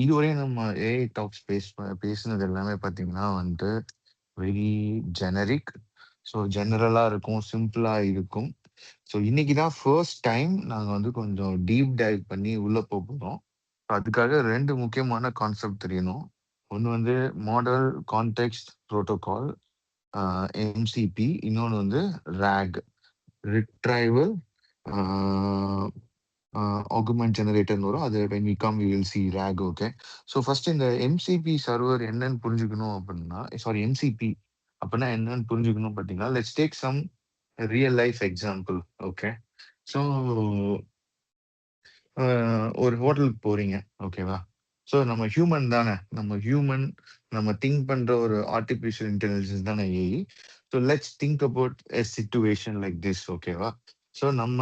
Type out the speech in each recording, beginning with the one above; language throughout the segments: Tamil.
இதுவரையும் நம்ம ஏஐ டாக்ஸ் பேசுனது எல்லாமே பார்த்தீங்கன்னா வந்துட்டு வெரி ஜெனரிக். ஸோ ஜெனரலா இருக்கும், சிம்பிளா இருக்கும். ஸோ இன்னைக்கு தான் ஃபர்ஸ்ட் டைம் நாங்க வந்து கொஞ்சம் டீப் டைவ் பண்ணி உள்ள போறோம். அதுக்காக 2 முக்கியமான கான்செப்ட் தெரியணும். ஒண்ணு வந்து மாடல் கான்டெக்ஸ்ட் புரோட்டோகால் எம்சிபி. இன்னொன்னு வந்து ராக் ரிட்ரைவல் ஆகுமெண்ட் ஜெனரேட்டர்னு வரும். அது when we come we will see RAG. Okay. So first இந்த எம்சிபி சர்வர் என்னன்னு புரிஞ்சுக்கணும் அப்படின்னா, சாரி எம்சிபி அப்படின்னா என்னன்னு புரிஞ்சுக்கணும் பார்த்தீங்கன்னா, let's take some real life example. Okay. So ஒரு ஹோட்டலுக்கு போறீங்க. ஓகேவா? ஸோ நம்ம ஹியூமன் தானே. நம்ம திங்க் பண்ற ஒரு ஆர்டிஃபிஷியல் இன்டெலிஜென்ஸ் தானே AI. So let's think about a situation like this. ஓகேவா? ஸோ நம்ம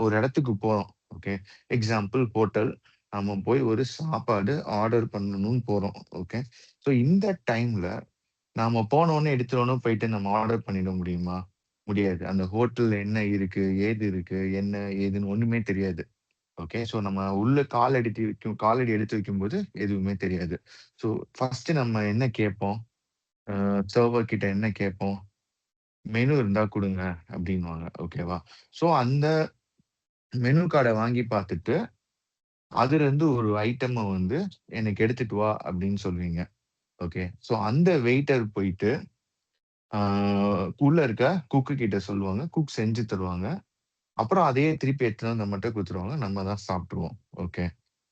ஒரு இடத்துக்கு போறோம். ஓகே. Example hotel. நம்ம போய் ஒரு சாப்பாடு ஆர்டர் பண்ணணும்னு போறோம். ஓகே. ஸோ இந்த டைம்ல நாம போனோனே எடுத்தோனே போயிட்டு நம்ம ஆர்டர் பண்ணிட முடியுமா? முடியாது. அந்த ஹோட்டல்ல என்ன இருக்கு? ஏது இருக்கு? என்ன ஏதுன்னு ஒண்ணுமே தெரியாது. ஓகே. ஸோ நம்ம உள்ள காலடி எடுத்து வைக்கும்போது எதுவுமே தெரியாது. ஸோ ஃபர்ஸ்ட் நம்ம என்ன கேட்போம்? சர்வர் கிட்ட என்ன கேட்போம்? மெனு இருந்தா குடுங்க அப்படின்னுவாங்க. ஓகேவா? ஸோ அந்த மெனு கார்ட வாங்கி பார்த்துட்டு, அதுலருந்து ஒரு ஐட்டம வந்து எனக்கு எடுத்துட்டு வா அப்படின்னு சொல்வீங்க. ஓகே. ஸோ அந்த வெயிட்டர் போயிட்டு, ஆ உள்ள இருக்க குக்கு கிட்ட சொல்லுவாங்க. குக் செஞ்சு தருவாங்க. அப்புறம் அதையே திருப்பி எடுத்துட்டு வந்து நம்மட்ட குடுத்துருவாங்க. நம்ம தான் சாப்பிட்டுருவோம். ஓகே.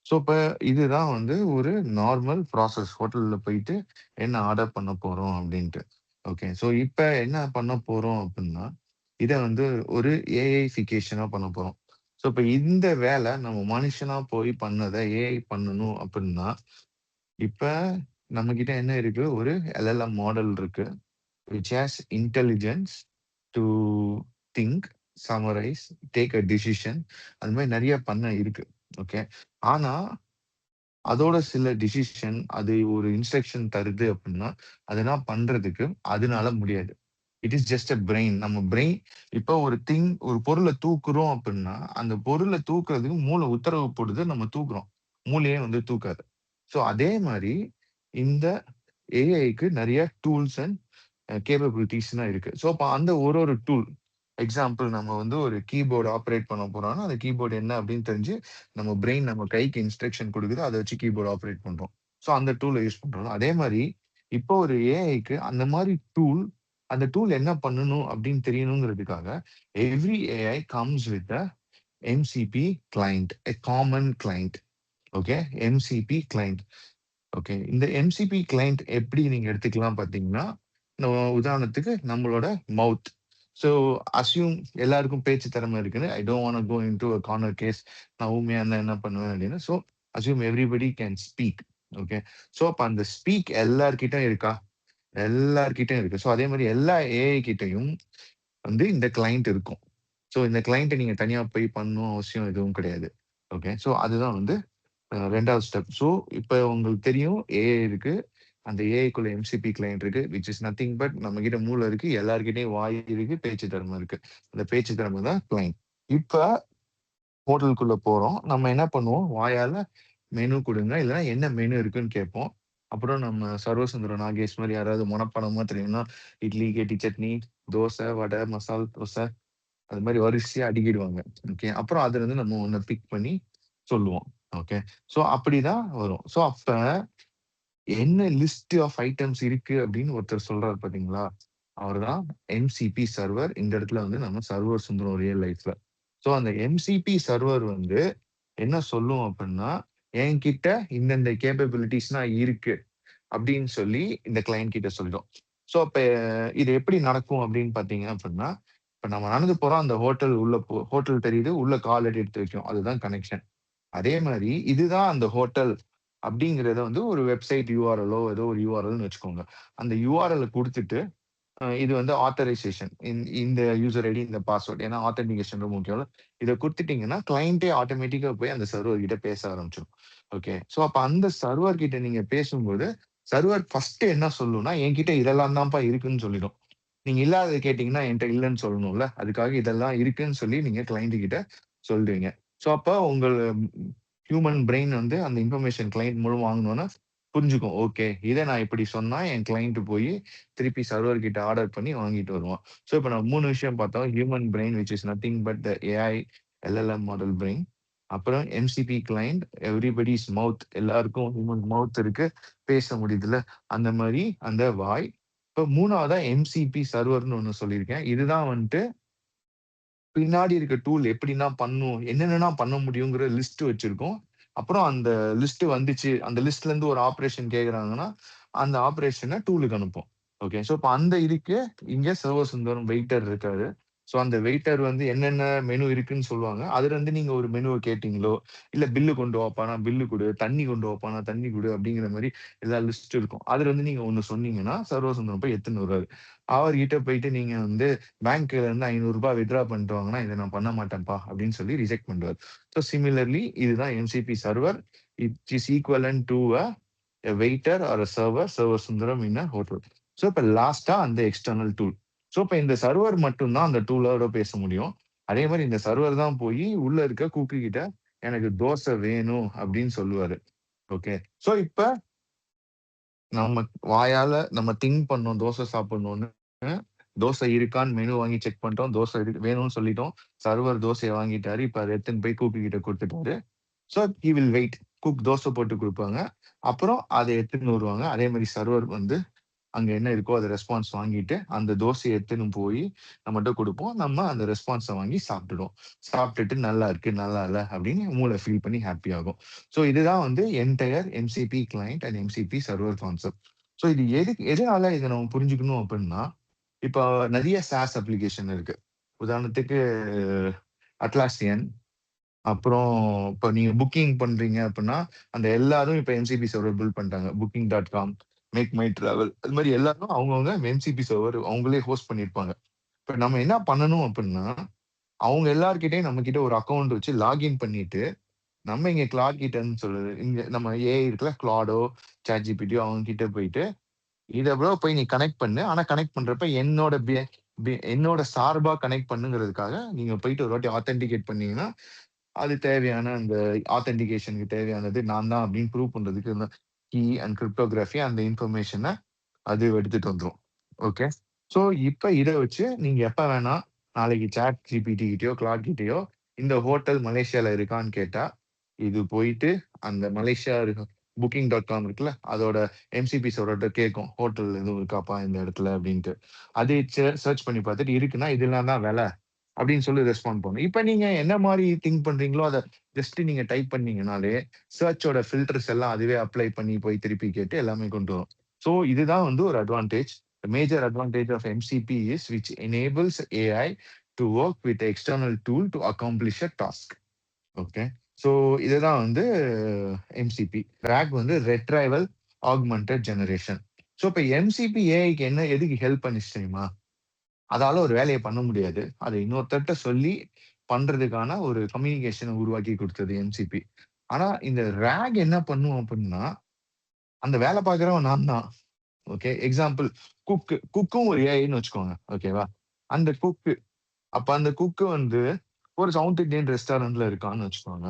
ஸோ, இப்ப இதுதான் வந்து ஒரு நார்மல் ப்ராசஸ். ஹோட்டல்ல போயிட்டு என்ன ஆர்டர் பண்ண போறோம் அப்டின்ட்டு. ஓகே. ஸோ, இப்ப என்ன பண்ண போறோம் அப்டின்னா, இத வந்து ஒரு ஏஐஃபிகேஷனா பண்ண போறோம். ஸோ, இப்ப இந்த வேல நம்ம மனுஷனா போய் பண்ணத ஏஐ பண்ணணும் அப்டின்னா, இப்ப நம்மகிட்ட என்ன இருக்கு? ஒரு எல்எல்எம் மாடல் இருக்கு. Which has intelligence to think, summarise, take a decision. அது மாரி நெறைய பண்ண இருக்கு. ஓகே. ஆனா, அதோட சில டிசிஷன் அது ஒரு இன்ஸ்ட்ரக்ஷன் தருது அப்டின்னா, அதெல்லாம் பண்றதுக்கு அதனால முடியாது. It is just a brain. நம்ம பிரெயின் இப்ப ஒரு பொருள தூக்குறோம் அப்டின்னா, அந்த பொருள தூக்குறதுக்கு மூளை உத்தரவு போடுது. நம்ம தூக்குறோம். மூளையே வந்து தூக்காது. ஸோ அதே மாரி இந்த ஏஐக்கு நெறைய டூல்ஸ் அண்ட் கேப்பபிலிட்டீஸ்லாம் இருக்கு. ஸோ அப்ப அந்த ஒரு டூல் எக்ஸாம்பிள் நம்ம வந்து ஒரு கீபோர்ட் ஆப்பரேட் பண்ண போறோம்னா, அந்த கீபோர்ட் என்ன அப்படின்னு தெரிஞ்சு, நம்ம பிரெயின் நம்ம கைக்கு இன்ஸ்ட்ரக்ஷன் குடுக்குது. அத வச்சு கீபோர்ட் ஆப்பரேட் பண்றோம். ஸோ அந்த டூல யூஸ் பண்றோம். அதே மாரி இப்போ ஒரு ஏஐக்கு அந்த மாரி அந்த டூல் என்ன பண்ணணும் அப்படின்னு தெரியணுங்கிறதுக்காக, every AI comes with a MCP client, a common client. Okay. MCP client. Okay. இந்த எம்சிபி கிளையன்ட் எப்படி நீங்க எடுத்துக்கலாம் பார்த்தீங்கன்னா, உதாரணத்துக்கு நம்மளோட மவுத். ஸோ அஸ்யூம் எல்லாருக்கும் பேச்சு திறமை இருக்குன்னு. I don't want go into a corner case. நான் ஊமையா இருந்தா என்ன பண்ணுவேன் அப்படின்னு. So assume everybody can speak. Okay. So அப்ப அந்த ஸ்பீக் எல்லார்கிட்டயும் இருக்கா? எல்லார்கிட்டயும் இருக்கு. ஸோ அதே மாரி எல்லா ஏஐ கிட்டயும் வந்து இந்த கிளையன்ட் இருக்கும். ஸோ இந்த கிளையன்ட்ட நீங்க தனியா போய் பண்ணணும் அவசியம் எதுவும் கிடையாது. ஓகே. ஸோ அதுதான் வந்து 2வது ஸ்டெப். ஸோ, இப்ப உங்களுக்கு தெரியும் ஏஐ இருக்கு. அந்த ஏஐக்குள்ள எம்சிபி கிளையன்ட் இருக்கு. விச் இஸ் நத்திங் பட் நம்மகிட்ட மூளை இருக்கு. எல்லார்கிட்டயும் வாய் இருக்கு. பேச்சு திறமை இருக்கு. அந்த பேச்சு திறமை தான் கிளையன்ட். இப்ப ஹோட்டலுக்குள்ள போறோம். நம்ம என்ன பண்ணுவோம்? வாயால மெனு குடுங்க. இல்லன்னா என்ன மெனு இருக்குன்னு கேட்போம். அப்புறம் நம்ம சர்வசுந்தரம் நாகேஷ் மாரி யாராவது மனப்பாடமா தெரியும்னா, இட்லி, கெட்டி சட்னி, தோசை, வடை, மசால் தோசை அது மாரி வரிசையா அடுக்கிடுவாங்க. ஓகே. அப்புறம் அதுலருந்து நம்ம ஒண்ண பிக் பண்ணி சொல்லுவோம். ஓகே. ஸோ அப்படிதான் வரும். ஸோ அப்ப என்ன லிஸ்ட் ஆஃப் ஐட்டம்ஸ் இருக்கு அப்படின்னு ஒருத்தர் சொல்றாரு பார்த்தீங்களா? அவர்தான் எம்சிபி சர்வர். இந்த இடத்துல வந்து நம்ம சர்வர் சுந்தரம் ரியல் லைஃப்ல. ஸோ அந்த எம்சிபி சர்வர் வந்து என்ன சொல்லும் அப்படின்னா, என்கிட்ட இந்தந்த கேப்பபிலிட்டீஸ்லாம் இருக்கு அப்படின்னு சொல்லி இந்த கிளையன்ட் கிட்ட சொல்லிடும். ஸோ அப்ப இது எப்படி நடக்கும் அப்படின்னு பார்த்தீங்க அப்படின்னா, இப்ப நம்ம நடந்து போறோம். அந்த ஹோட்டல் தெரியுது. உள்ள காலடி எடுத்து வைக்கும். அதுதான் கனெக்ஷன். அதே மாரி இதுதான் அந்த ஹோட்டல் அப்படிங்கிறத வந்து ஒரு வெப்சைட் யுஆர்எல்லோ ஏதோ ஒரு யுஆர்எல்ன்னு வச்சுக்கோங்க. அந்த யுஆர்எல்ல குடுத்துட்டு, இது வந்து ஆத்தரைசேஷன். இந்த யூசர் ஐடி, இந்த பாஸ்வேர்ட். ஏன்னா ஆத்தென்டிகேஷன் ரொம்ப முக்கியம்ல. இத குடுத்துட்டீங்கன்னா, கிளையன்ட்டே ஆட்டோமேட்டிக்கா போய் அந்த சர்வர் கிட்ட பேச ஆரம்பிச்சுரும். ஓகே. ஸோ அப்ப அந்த சர்வர் கிட்ட நீங்க பேசும்போது, சர்வர் ஃபர்ஸ்ட் என்ன சொல்லும்னா, என்கிட்ட இதெல்லாம் தான்ப்பா இருக்குன்னு சொல்லிடும். நீங்க இல்லாதத கேட்டீங்கன்னா, என்ட்ட இல்லன்னு சொல்லணும்ல. அதுக்காக இதெல்லாம் இருக்குன்னு சொல்லி நீங்க கிளையன்ட் கிட்ட சொல்றீங்க. ஸோ அப்ப ஹியூமன் பிரெயின் வந்து அந்த இன்ஃபர்மேஷன் கிளைண்ட் மூலம் வாங்கணும்னா புரிஞ்சுக்கும். ஓகே, இதை நான் இப்படி சொன்னா என் கிளைண்ட் போய் திருப்பி சர்வர் கிட்ட ஆர்டர் பண்ணி வாங்கிட்டு வருவான். ஸோ இப்போ நம்ம 3 விஷயம் பார்த்தோம். Human brain which is nothing but the AI LLM model brain. அப்புறம் எம்சிபி கிளைண்ட் எவ்ரிபடிஸ் மவுத், எல்லாருக்கும் ஹியூமன் மவுத் இருக்கு, பேச முடியுதுல, அந்த மாதிரி அந்த வாய். இப்போ 3வதா எம்சிபி சர்வர்னு ஒன்று சொல்லியிருக்கேன். இதுதான் வந்துட்டு பின்னாடி இருக்க டூல் எப்படின்னா பண்ணும், என்னென்னலாம் பண்ண முடியுங்கிற லிஸ்ட் வச்சிருக்கோம். அப்புறம் அந்த லிஸ்ட் வந்துச்சு, அந்த லிஸ்ட்ல இருந்து ஒரு ஆப்பரேஷன் கேக்குறாங்கன்னா, அந்த ஆப்பரேஷன டூலுக்கு அனுப்பும். ஓகே. ஸோ இப்ப அந்த இதுக்கு இங்க சர்வர் சுந்தரம் வெயிட்டர் இருக்காரு. ஸோ அந்த வெயிட்டர் வந்து என்னென்ன மெனு இருக்குன்னு சொல்லுவாங்க. அதுல இருந்து நீங்க ஒரு மெனுவ கேட்டீங்களோ, இல்ல பில்லு கொண்டு வாப்பான்னா பில்லு குடு, தண்ணி கொண்டு வாப்பான்னா தண்ணி குடு அப்படிங்கிற மாரி எல்லா லிஸ்ட் இருக்கும். அதுல இருந்து நீங்க ஒண்ணு சொன்னீங்கன்னா, சர்வர் சுந்தரம் போய் எடுத்துன்னு வருவாரு. அவர்கிட்ட போயிட்டு நீங்க வந்து பேங்க்ல இருந்து ரூ. 500 வித்ட்ரா பண்ணிட்டு வாங்கன்னா, இத நான் பண்ண மாட்டேன்ப்பா அப்படின்னு சொல்லி ரிஜெக்ட் பண்ணுவாரு. ஸோ சிமிலர்லி இதுதான் MCP server. It is equivalent to a waiter or a server, server Sundaram in a hotel. So இப்ப லாஸ்டா அந்த எக்ஸ்டர்னல் டூல். ஸோ இப்ப இந்த சர்வர் மட்டும் தான் அந்த டூலோட பேச முடியும். அதே மாதிரி இந்த சர்வர் தான் போய் உள்ள இருக்க குக்கு கிட்ட எனக்கு தோசை வேணும் அப்படின்னு சொல்லுவாரு. ஓகே. ஸோ இப்ப நம்ம வாயால நம்ம திங்க் பண்ணோம் தோசை சாப்பிடணும்னு. தோசை இருக்கான்னு மெனு வாங்கி செக் பண்ணிட்டோம். தோசை இருக்கு வேணும்னு சொல்லிட்டோம். சர்வர் தோசையை வாங்கிட்டாரு. இப்ப அதை எடுத்துன்னு போய் குக்கு கிட்ட கொடுத்துட்டாரு. So he will wait. Cook dosa போட்டு குடுப்பாங்க. அப்புறம் அத எடுத்துன்னு வருவாங்க. அதே மாரி சர்வர் வந்து அங்க என்ன இருக்கோ அத ரெஸ்பான்ஸ் வாங்கிட்டு, அந்த தோசைய எடுத்துன்னு போயி நம்மட்ட குடுப்போம். நம்ம அந்த ரெஸ்பான்ஸ வாங்கி சாப்பிட்டுடுவோம். சாப்பிட்டுட்டு நல்லா இருக்கு, நல்லா இல்ல அப்படின்னு மூளை ஃபீல் பண்ணி ஹாப்பி ஆகும். ஸோ இதுதான் வந்து entire MCB client and MCB server concept. So இது எதனால இத நம்ம புரிஞ்சுக்கணும் அப்படின்னா, இப்போ நெறைய SaaS அப்ளிகேஷன் இருக்கு. உதாரணத்துக்கு அட்லாசியன். அப்புறம் இப்ப நீங்க புக்கிங் பண்றீங்க அப்படின்னா, அந்த எல்லாரும் இப்ப எம்சிபி சர்வர் பில்ட் பண்ணிட்டாங்க. Booking.com, மேக் மை டிராவல் அது மாரி எல்லாரும் அவங்கவங்க எம்சிபி சர்வர் அவங்களே ஹோஸ்ட் பண்ணியிருப்பாங்க. இப்ப நம்ம என்ன பண்ணணும் அப்படின்னா, அவங்க எல்லார்கிட்டயும் நம்ம கிட்ட ஒரு அக்கவுண்ட் வச்சு லாகின் பண்ணிட்டு, நம்ம இங்க கிளாட் கிட்டன்னு சொல்லுது. இங்க நம்ம ஏஐ இருக்குல்ல, கிளாடோ, சாட்ஜிபிட்டியோ அவங்க கிட்ட போயிட்டு, இத ப்ரோ போய் நீ கனெக்ட் பண்ணு. ஆனா கனெக்ட் பண்றப்ப என்னோட சார்பா கனெக்ட் பண்ணுங்கிறதுக்காக நீங்க போயிட்டு ஒரு வாட்டி ஆத்தென்டிகேட் பண்ணீங்கன்னா, அது தேவையான அந்த ஆத்தென்டிகேஷனுக்கு தேவையானது நான் தான் அப்படின்னு ப்ரூவ் பண்றதுக்கு இந்த கீ அண்ட் கிரிப்டோகிராஃபி அந்த இன்ஃபர்மேஷன அது எடுத்துட்டு வந்துரும். ஓகே. ஸோ இப்ப இத வச்சு நீங்க எப்ப வேணா நாளைக்கு சாட் ஜிபிடி கிட்டயோ, கிளாட் கிட்டயோ இந்த ஹோட்டல் மலேசியால இருக்கான்னு கேட்டா, இது போயிட்டு அந்த மலேசியா இருக்க Booking.com இருக்குல்ல, அதோட எம்சிபி சர்வர்ட்ட கேட்கும். ஹோட்டல் எதுவும் இருக்காப்பா இந்த இடத்துல அப்படின்ட்டு. அது சர்ச் பண்ணி பார்த்துட்டு இருக்குன்னா இதெல்லாம் தான் விலை அப்படின்னு சொல்லி ரெஸ்பாண்ட் பண்ணும். இப்ப நீங்க என்ன மாரி திங்க் பண்றீங்களோ, அத ஜஸ்ட் நீங்க டைப் பண்ணீங்கனாலே, சர்ச்சோட ஃபில்டர்ஸ் எல்லாம் அதுவே அப்ளை பண்ணி போய் திருப்பி கேட்டு எல்லாமே கொண்டு வரும். ஸோ இதுதான் வந்து ஒரு advantage. Major advantage of MCP is which enables AI to work with external tool to accomplish a task. Okay. So இதுதான் வந்து எம்சிபி. ராக் வந்து ரெட்ரைவல் ஆக்மென்டட் ஜெனரேஷன். ஸோ இப்ப எம்சிபி ஏஐக்கு என்ன எதுக்கு ஹெல்ப் பண்ணுச்சு தெரியுமா? அதால ஒரு வேலைய பண்ண முடியாது. அத இன்னொருத்தர்ட்ட சொல்லி பண்றதுக்கான ஒரு கம்யூனிகேஷன உருவாக்கி குடுத்தது எம்சிபி. ஆனா இந்த ராக் என்ன பண்ணும் அப்டின்னா, அந்த வேல பார்க்கிறவன் நான் தான். ஓகே. எக்ஸாம்பிள் குக்கும் ஒரு ஏஐன்னு வச்சுக்கோங்க. ஓகேவா? அந்த குக்கு அப்ப அந்த குக்கு வந்து ஒரு சவுத் இண்டியன் ரெஸ்டாரண்ட்ல இருக்கான்னு வச்சுக்கோங்க.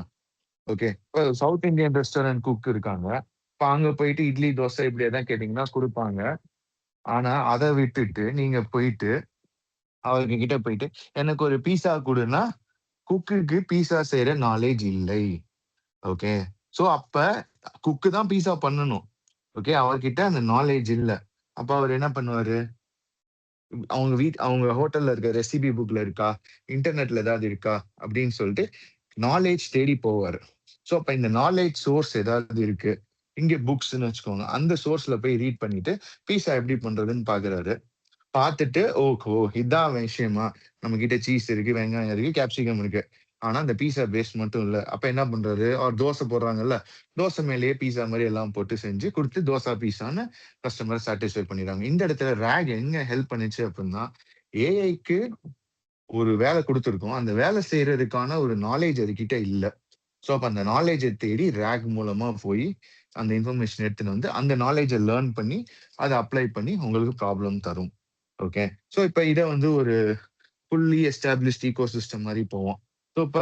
ஓகே. இப்ப சவுத் இண்டியன் ரெஸ்டாரண்ட் குக் இருக்காங்க. இப்ப அங்க போயிட்டு இட்லி, தோசை இப்படி எதாவது கேட்டீங்கன்னா குடுப்பாங்க. ஆனா அத விட்டுட்டு நீங்க போயிட்டு அவங்க கிட்ட போயிட்டு, "எனக்கு ஒரு பீஸா குடுன்னா" குக்குக்கு பீஸா செய்ற நாலேட்ஜ் இல்லை. ஓகே. சோ அப்ப குக்கு தான் பீஸா பண்ணணும். ஓகே. அவர்கிட்ட அந்த நாலேட்ஜ் இல்ல. அப்ப அவரு என்ன பண்ணுவாரு? அவங்க ஹோட்டல்ல இருக்க ரெசிபி புக்ல இருக்கா? இன்டர்நெட்ல ஏதாவது இருக்கா? அப்படின்னு சொல்லிட்டு நாலேட்ஜ் தேடி போவாரு. சோ அப்ப இந்த நாலேட்ஜ் சோர்ஸ் ஏதாவது இருக்கு. இங்க புக்ஸ்ன்னு வச்சுக்கோங்க. அந்த சோர்ஸ்ல போய் ரீட் பண்ணிட்டு, பீஸா எப்படி பண்றதுன்னு பாக்குறாரு. பாத்துட்டு, ஓஹோ! இதான் விஷயமா? நம்மகிட்ட சீஸ் இருக்கு, வெங்காயம் இருக்கு, கேப்சிகம் இருக்கு. ஆனா, அந்த பீஸா பேஸ் மட்டும் இல்ல. அப்ப என்ன பண்றாரு? அவர் தோசை போடுறாங்கல்ல, தோசை மேலேயே பீஸா மாரி எல்லாம் போட்டு செஞ்சு குடுத்து, தோசா பீஸான்னு கஸ்டமர சாட்டிஸ்ஃபை பண்ணிடுறாங்க. இந்த இடத்துல ராக் எங்க ஹெல்ப் பண்ணுச்சு அப்டின்னா, ஏஐக்கு ஒரு வேலை குடுத்துருக்கோம். அந்த வேலை செய்றதுக்கான ஒரு நாலேட்ஜ் அதுகிட்ட இல்ல. சோ, அப்ப அந்த நாலேட்ஜ தேடி ராக் மூலமா போயி, அந்த இன்ஃபர்மேஷன் எடுத்துன்னு வந்து, அந்த நாலேட்ஜ லேர்ன் பண்ணி, அத அப்ளை பண்ணி உங்களுக்கு ப்ராப்ளம் தரும். ஓகே. சோ, இப்ப இத வந்து ஒரு ஃபுல்லி எஸ்டாப்ளிஷ்ட் ஈக்கோசிஸ்டம் மாரி போவோம். சோ, இப்ப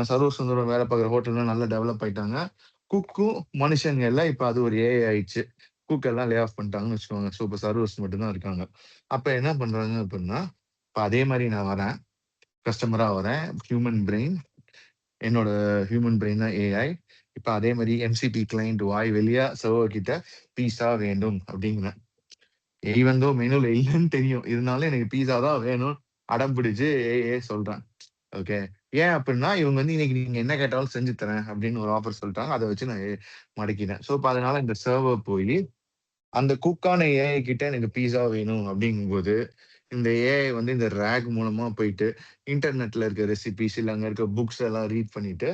சர்வ சுந்தரம் வேலை பார்க்குற ஹோட்டல்லாம் நல்லா டெவலப் ஆயிட்டாங்க. குக்கும் மனுஷங்க எல்லாம் இப்ப அது ஒரு ஏஐ ஆயிடுச்சு. குக் எல்லாம் லே ஆஃப் பண்ணிட்டாங்கன்னு வச்சுக்கோங்க. ஸோ இப்ப சர்வர்ஸ் மட்டும் தான் இருக்காங்க. அப்ப என்ன பண்றாங்க அப்படின்னா, இப்ப அதே மாரி நான் வரேன். கஸ்டமரா வரேன். ஹியூமன் பிரெயின் என்னோட ஹியூமன் பிரெயின் தான் ஏஐ. இப்ப அதே மாரி எம்சிபி கிளையண்ட் வாய் வெளிய சர்வர் கிட்ட பீஸா வேண்டும் அப்படிங்கிறேன். ஈவன் தோ மெனுல இல்லன்னு தெரியும். இருந்தாலும் எனக்கு பீஸா தான் வேணும். அடம் பிடிச்சு ஏஐ சொல்றேன். ஓகே. ஏன் அப்டின்னா, இவங்க வந்து இன்னைக்கு நீங்க என்ன கேட்டாலும் செஞ்சு தரேன் அப்படின்னு ஒரு ஆஃபர் சொல்லிட்டாங்க. அத வச்சு நான் மடக்கிட்டேன். ஸோ இப்ப அதனால இந்த சர்வர் போயி, அந்த குக்கான ஏஐ கிட்ட எனக்கு பீஸா வேணும் அப்படிங்கும்போது, இந்த ஏஐ வந்து இந்த ராக் மூலமா போயிட்டு, இன்டர்நெட்ல இருக்க ரெசிபீஸ் இல்ல அங்க இருக்க புக்ஸ் எல்லாம் ரீட் பண்ணிட்டு,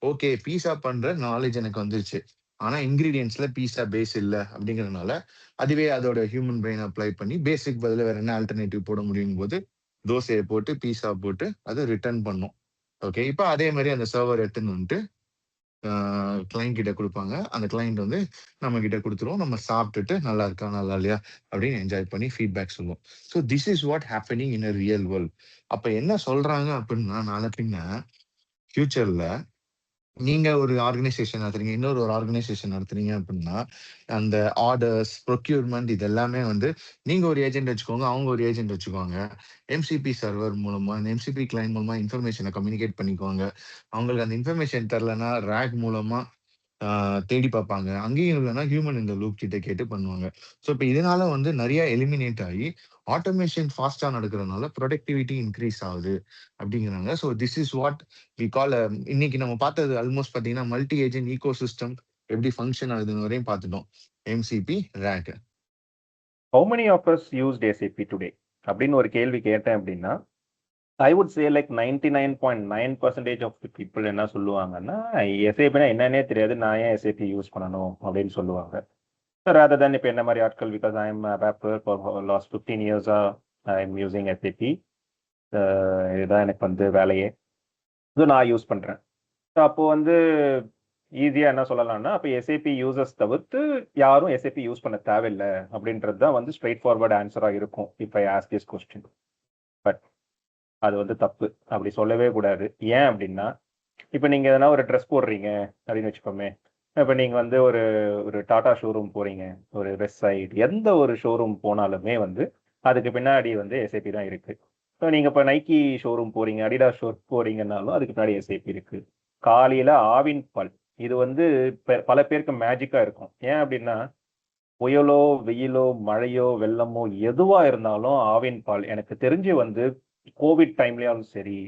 ஓகே பீஸா பண்ற நாலேட்ஜ் எனக்கு வந்துருச்சு. ஆனா இன்கிரீடியன்ட்ஸ்ல பீஸா பேஸ் இல்ல அப்படிங்கிறதுனால, அதுவே அதோட ஹியூமன் பிரெயின் அப்ளை பண்ணி பேசிக் பதிலா வேற என்ன ஆல்டர்னேட்டிவ் போட முடியுங்கும்போது, தோசைய போட்டு, பீஸா போட்டு அத ரிட்டர்ன் பண்ணும். ஓகே. இப்ப அதே மாரி அந்த சர்வர் எடுத்துன்னு வந்துட்டு, ஆ கிளையண்ட் கிட்ட குடுப்பாங்க. அந்த கிளையண்ட் வந்து நம்ம கிட்ட குடுத்துருவோம். நம்ம சாப்ட்டுட்டு நல்லா இருக்கா, நல்லா இல்லையா அப்படின்னு என்ஜாய் பண்ணி ஃபீட்பேக் சொல்லுவோம். So this is what happening in a real world. அப்ப என்ன சொல்றாங்க அப்படின்னா, நாள பின்ன ஃபியூச்சர்ல நீங்க ஒரு ஆர்கனைசேஷன் நடத்துறீங்க. ஒரு ஆர்கனைசேஷன் நடத்துறீங்க அப்படின்னா, அந்த ஆர்டர்ஸ், ப்ரொக்யூர்மென்ட் இது எல்லாமே வந்து நீங்க ஒரு ஏஜென்ட் வச்சுக்கோங்க. அவங்க ஒரு ஏஜென்ட் வச்சுக்குவாங்க. எம்சிபி சர்வர் மூலமா, அந்த எம்சிபி கிளையண்ட் மூலமா இன்ஃபர்மேஷன கம்யூனிகேட் பண்ணிக்குவாங்க. அவங்களுக்கு அந்த இன்ஃபர்மேஷன் தெர்லன்னா, ராக் மூலமா ஆ தேடி பார்ப்பாங்க. அங்கேயும் இல்லன்னா, ஹியூமன் இந்த லூப் கிட்ட கேட்டு பண்ணுவாங்க. ஸோ, இப்ப இதனால வந்து நெறைய எலிமினேட் ஆயி, ஆட்டோமேஷன் ஃபாஸ்ட்டா நடக்கிறதுனால புரொடக்டிவிட்டி இன்கிரீஸ் ஆகுது அப்படிங்கிறாங்க. So, this is what we call இன்னைக்கு நம்ம பார்த்தது ஆல்மோஸ்ட் பார்த்தீங்கன்னா, மல்டி ஏஜென்ட் ஈக்கோசிஸ்டம் எப்படி ஃபங்ஷன் ஆகுதுன்னு வரையும் பார்த்துட்டோம். MCP, RAG. How many of us used SAP today அப்படின்னு ஒரு கேள்வி கேட்டேன் அப்படின்னா, I would say like 99.9% of the people என்ன சொல்லுவாங்கன்னா, எஸ்ஏபினா என்னன்னே தெரியாது, நான் ஏன் எஸ்ஏபி யூஸ் பண்ணணும் அப்படின்னு சொல்லுவாங்க. சார் அதர் தென் இப்போ என்ன மாதிரி ஆட்கள், because I am paper for last 15 இயர்ஸா ஐ எம் யூசிங் எஸ்ஏபி. இதுதான் எனக்கு வந்து வேலையே. இது நான் யூஸ் பண்ணுறேன். ஸோ அப்போ வந்து ஈஸியாக என்ன சொல்லலாம்னா, அப்போ எஸ்ஏபி யூசர்ஸ் தவிர்த்து யாரும் எஸ்ஏபி யூஸ் பண்ண தேவையில்லை அப்படின்றது தான் வந்து ஸ்ட்ரெயிட் ஃபார்வர்ட் ஆன்சராக இருக்கும் இப்போ I ask this question. But அது வந்து தப்பு. அப்படி சொல்லவே கூடாது. ஏன் அப்படின்னா, இப்போ நீங்கள் எதனா ஒரு ட்ரெஸ் போடுறீங்க அப்படின்னு வச்சுக்கோமே. இப்போ நீங்கள் வந்து ஒரு ஒரு டாடா ஷோரூம் போகிறீங்க, ஒரு வெஸ்ட் சைடு எந்த ஒரு ஷோரூம் போனாலுமே வந்து அதுக்கு பின்னாடி வந்து எஸ்ஏபி தான் இருக்குது. ஸோ நீங்கள் இப்போ நைக்கி ஷோரூம் போகிறீங்க, அடிடாஸ் ஷோர் போகிறீங்கன்னாலும் அதுக்கு பின்னாடி எஸ்ஏபி இருக்குது. காலையில் ஆவின் பால் இது வந்து பல பேருக்கு மேஜிக்காக இருக்கும். ஏன் அப்படின்னா, புயலோ வெயிலோ மழையோ வெள்ளமோ எதுவா இருந்தாலும் ஆவின் பால் எனக்கு தெரிஞ்சு வந்து கோவிட் டைம்லயும் சரி,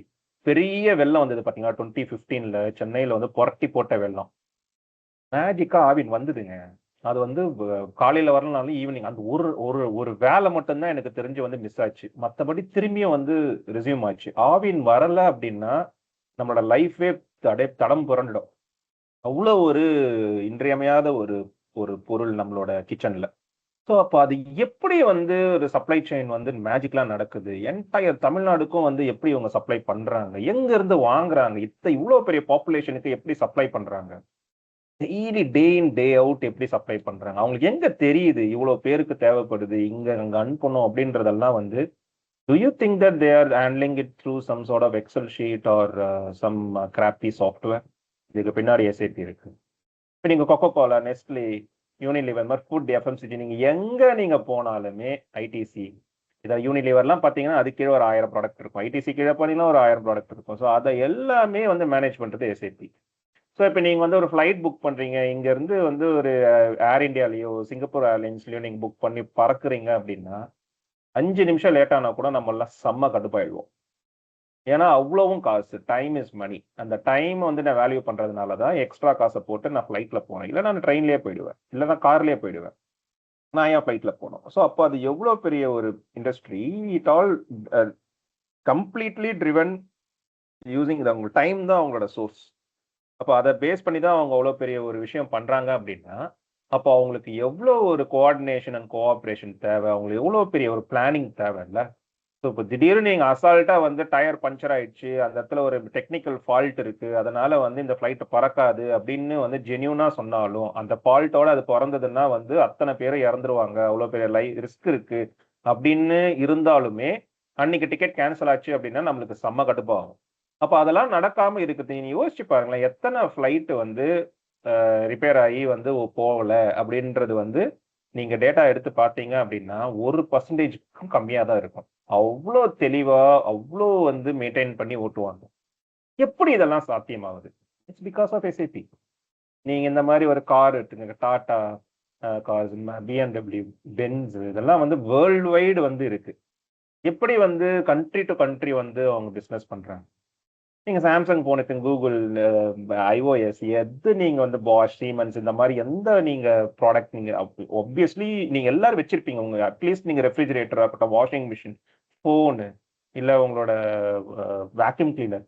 பெரிய வெள்ளம் வந்தது பாத்தீங்களா 2015ல சென்னையில வந்து புரட்டி போட்ட வெள்ளம். மேஜிக்கா ஆவின் வந்ததுங்க. அது வந்து காலையில வரலனாலும் ஈவினிங் அந்த ஒரு ஒரு ஒரு வேலை மட்டும்தான் எனக்கு தெரிஞ்சு வந்து மிஸ் ஆச்சு. மத்தபடி திரும்பியும் வந்து ரெஸ்யூம் ஆச்சு. ஆவின் வரல அப்படின்னா நம்மளோட லைஃபே தடம் புரண்டுடும். அவ்வளவு ஒரு இன்றியமையாத ஒரு ஒரு பொருள் நம்மளோட கிச்சன்ல. ஸோ அப்போ அது எப்படி வந்து ஒரு சப்ளை செயின் வந்து மேஜிக்லாம் நடக்குது? என்டையர் தமிழ்நாடுக்கும் வந்து எப்படி இவங்க சப்ளை பண்றாங்க? எங்க இருந்து வாங்குறாங்க? இவ்வளோ பெரிய பாப்புலேஷனுக்கு எப்படி சப்ளை பண்றாங்க? டெய்லி டே இன் டே அவுட் எப்படி சப்ளை பண்றாங்க? அவங்களுக்கு எங்க தெரியுது இவ்வளோ பேருக்கு தேவைப்படுது, இங்க அங்க அனுப்பணும் அப்படின்றதெல்லாம் வந்து do you think that they are handling it through some sort of Excel sheet or some crappy software? இதுக்கு பின்னாடி எஸ்ஏபி இருக்கு. இப்போ நீங்க கொக்கோ கோலா, நெஸ்ட்லி, யூனிலிவர் மாதிரி ஃபுட் எஃப்எம்சிஜி நீங்க எங்க நீங்க போனாலுமே ஐடிசி இதை யூனிலிவர்லாம் பார்த்தீங்கன்னா அது கீழே ஒரு 1000 ப்ராடக்ட் இருக்கும். ஐடிசி கீழே போனீங்கன்னா ஒரு 1000 ப்ராடக்ட் இருக்கும். ஸோ அதை எல்லாமே வந்து மேனேஜ் பண்றது எஸ்ஏபி. ஸோ இப்போ நீங்க வந்து ஒரு ஃப்ளைட் புக் பண்றீங்க, இங்க இருந்து வந்து ஒரு ஏர் இந்தியாலயோ சிங்கப்பூர் ஏர்லைன்ஸ்லயோ நீங்க புக் பண்ணி பறக்குறீங்க அப்படின்னா 5 நிமிஷம் லேட் ஆனா கூட நம்ம எல்லாம் செம்ம கடுப்பாயிடுவோம். ஏன்னா அவ்வளவும் காசு. டைம் இஸ் மணி. அந்த டைம் வந்து நான் வேல்யூ பண்றதுனால தான் எக்ஸ்ட்ரா காசை போட்டு நான் ஃப்ளைட்ல போனேன். இல்லை நான் ட்ரெயின்லேயே போயிடுவேன், இல்லை நான் கார்லேயே போயிடுவேன். நான் ஏன் ஃப்ளைட்ல போனோம்? ஸோ அப்போ அது எவ்வளோ பெரிய ஒரு industry. It all completely driven using இது. அவங்க டைம் தான் அவங்களோட சோர்ஸ். அப்போ அதை பேஸ் பண்ணி தான் அவங்க அவ்வளோ பெரிய ஒரு விஷயம் பண்றாங்க அப்படின்னா, அப்போ அவங்களுக்கு எவ்வளோ ஒரு கோஆர்டினேஷன் அண்ட் கோஆப்ரேஷன் தேவை, அவங்களுக்கு எவ்வளோ பெரிய ஒரு பிளானிங் தேவை இல்லை? ஸோ இப்போ திடீர்னு நீங்க அசால்ட்டா வந்து டயர் பஞ்சர் ஆயிடுச்சு, அந்த இடத்துல ஒரு டெக்னிக்கல் ஃபால்ட் இருக்கு, அதனால வந்து இந்த ஃபிளைட் பறக்காது அப்படின்னு வந்து ஜென்யூனா சொன்னாலும் அந்த ஃபால்ட்டோட அது பிறந்ததுன்னா வந்து அத்தனை பேரும் இறந்துருவாங்க, அவ்வளோ பெரிய ரிஸ்க் இருக்கு அப்படின்னு இருந்தாலுமே அன்னைக்கு டிக்கெட் கேன்சல் ஆச்சு அப்படின்னா நம்மளுக்கு செம்ம கடுப்பாகும். அப்ப அதெல்லாம் நடக்காம இருக்குது. நீங்க யோசிச்சு பாருங்களேன். எத்தனை ஃப்ளைட் வந்து ரிப்பேர் ஆகி வந்து போகல அப்படின்றது வந்து நீங்க டேட்டா எடுத்து பார்த்தீங்க அப்படின்னா 1% கம்மியா தான் இருக்கும். அவ்ளோ தெளிவா, அவ்ளோ வந்து மெயின்டெயின் பண்ணி ஓட்டுவாங்க. எப்படி இதெல்லாம் சாத்தியமாகுது? It's because of SAP. நீங்க இந்த மாரி ஒரு கார் எடுத்துக்கங்க. டாடா கார்ஸ், BMW, பென்ஸ் இதெல்லாம் வந்து வேர்ல்ட் வைடு வந்து இருக்கு. எப்படி வந்து கண்ட்ரி டு கண்ட்ரி வந்து அவங்க பிசினஸ் பண்றாங்க? நீங்க சாம்சங் போன் எடுத்துங்க, கூகுள், ஐஓஎஸ் எது நீங்க வந்து பாஷ், சீமென்ஸ் இந்த மாரி எந்த நீங்க ப்ராடக்ட் நீங்க ஆப்வியஸ்லி நீங்க எல்லாரும் வச்சிருப்பீங்க. உங்க அட்லீஸ்ட் நீங்க ரெஃப்ரிஜரேட்டரா இருக்கட்டும், வாஷிங் மிஷின், ஃபோனு, இல்ல உங்களோட வேக்யூம் கிளீனர்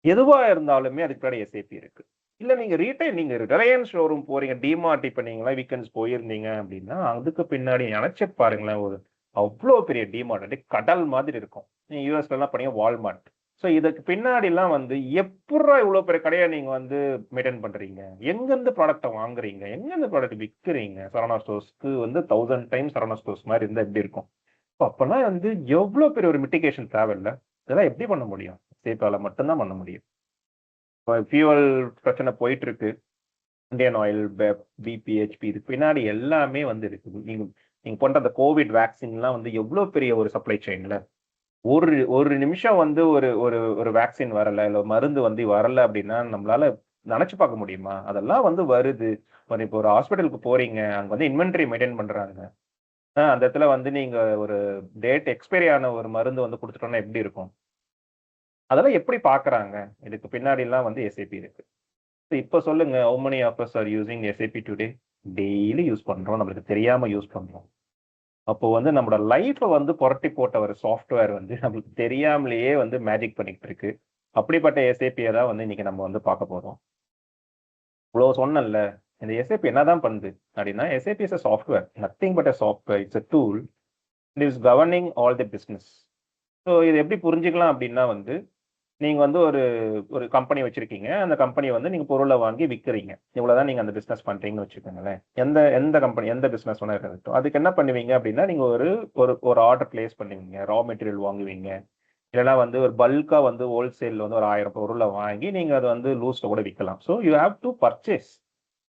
எதுவா இருந்தாலுமே அதுக்கு பின்னாடி எஸ்ஏபி இருக்கு. இல்ல நீங்க ரீட்டைல் நீங்க ரிலையன்ஸ் ஷோரூம் போறீங்க, டிமார்ட் இப்ப நீங்கலாம் வீக்கெண்ட்ஸ் போயிருந்தீங்க அப்படின்னா, அதுக்கு பின்னாடி நெனச்சு பாருங்களேன். ஒரு அவ்ளோ பெரிய டிமார்ட் அப்படியே கடல் மாதிரி இருக்கும். நீங்க யுஎஸ்லலாம் போனீங்கன்னா வால்மார்ட். ஸோ இதுக்கு பின்னாடிலாம் வந்து எப்புட்றா இவ்ளோ பெரிய கடைய நீங்க வந்து மெயின்டெயின் பண்றீங்க? எங்கேருந்து ப்ராடக்ட்ட வாங்குறீங்க? எங்கேருந்து ப்ராடக்ட் விக்கிறீங்க? சரவணா ஸ்டோர்ஸ்க்கு வந்து 1000 டைம்ஸ் சரவணா ஸ்டோர்ஸ் மாரி இருந்தா எப்படி இருக்கும்? அப்பலாம் வந்து எவ்ளோ பெரிய ஒரு மிட்டிகேஷன் தேவைல்ல? இதெல்லாம் எப்படி பண்ண முடியும்? SAPால மட்டும் தான் பண்ண முடியும். இப்ப ஃபியூவல் பிரச்சனை போயிட்டு இருக்கு. இந்தியன் ஆயில், பெப், பிபி, ஹெச்பி இதுக்கு பின்னாடி எல்லாமே வந்து இருக்குது. நீங்க நீங்க பண்ற அந்த கோவிட் வேக்சின்லாம் வந்து எவ்ளோ பெரிய ஒரு சப்ளை செயின்ல. ஒரு ஒரு நிமிஷம் வந்து ஒரு ஒரு ஒரு வேக்சின் வரல, இல்ல மருந்து வந்து வரல அப்படின்னா, நம்மளால நெனச்சு பார்க்க முடியுமா? அதெல்லாம் வந்து வருது. இப்போ ஒரு ஹாஸ்பிட்டலுக்கு போறீங்க. அங்க வந்து இன்வென்டரி மெயின்டெயின் பண்றாங்க. அந்த இடத்துல வந்து நீங்க ஒரு டேட் எக்ஸ்பைரி ஆன ஒரு மருந்து வந்து குடுத்துட்டோம்னா எப்படி இருக்கும்? அதெல்லாம் எப்படி பார்க்குறாங்க? இதுக்கு பின்னாடிலாம் வந்து எஸ்ஏபி இருக்கு. இப்ப சொல்லுங்க, how many of us are using SAP today? Daily use பண்றோம். நம்மளுக்கு தெரியாம யூஸ் பண்றோம். அப்போ வந்து நம்மோட லைஃப வந்து புரட்டி போட்ட ஒரு சாஃப்ட்வேர் வந்து நம்மளுக்கு தெரியாமலேயே வந்து மேஜிக் பண்ணிக்கிட்டு இருக்கு. அப்படிப்பட்ட எஸ்ஏபிய தான் வந்து இன்னைக்கு நம்ம வந்து பார்க்க போறோம். இவ்வளோ சொன்னேன்ல, இந்த எஸ்ஏபி என்னதான் பண்ணுது? அப்படின்னா, SAP is a software. Nothing but a software. It's a tool. It is governing all the business. So இத எப்படி புரிஞ்சுக்கலாம் அப்படின்னா வந்து, நீங்க வந்து ஒரு ஒரு கம்பெனி வச்சிருக்கீங்க. அந்த கம்பெனி வந்து நீங்க பொருள வாங்கி விக்கிறீங்க. இவ்வளவுதான் நீங்க அந்த பிசினஸ் பண்றீங்கன்னு வச்சுக்கோங்களேன். எந்த எந்த கம்பெனி, எந்த பிசினஸ் வேணா இருக்கட்டும். அதுக்கு என்ன பண்ணுவீங்க அப்படின்னா, நீங்க ஒரு ஒரு ஒரு ஆர்டர் பிளேஸ் பண்ணுவீங்க. ரா மெட்டீரியல் வாங்குவீங்க. இல்லன்னா வந்து ஒரு பல்க்கா வந்து ஹோல்சேல்ல வந்து ஒரு 1000 பொருள வாங்கி, நீங்க அத வந்து லூஸ்ல கூட விக்கலாம். So you have to purchase.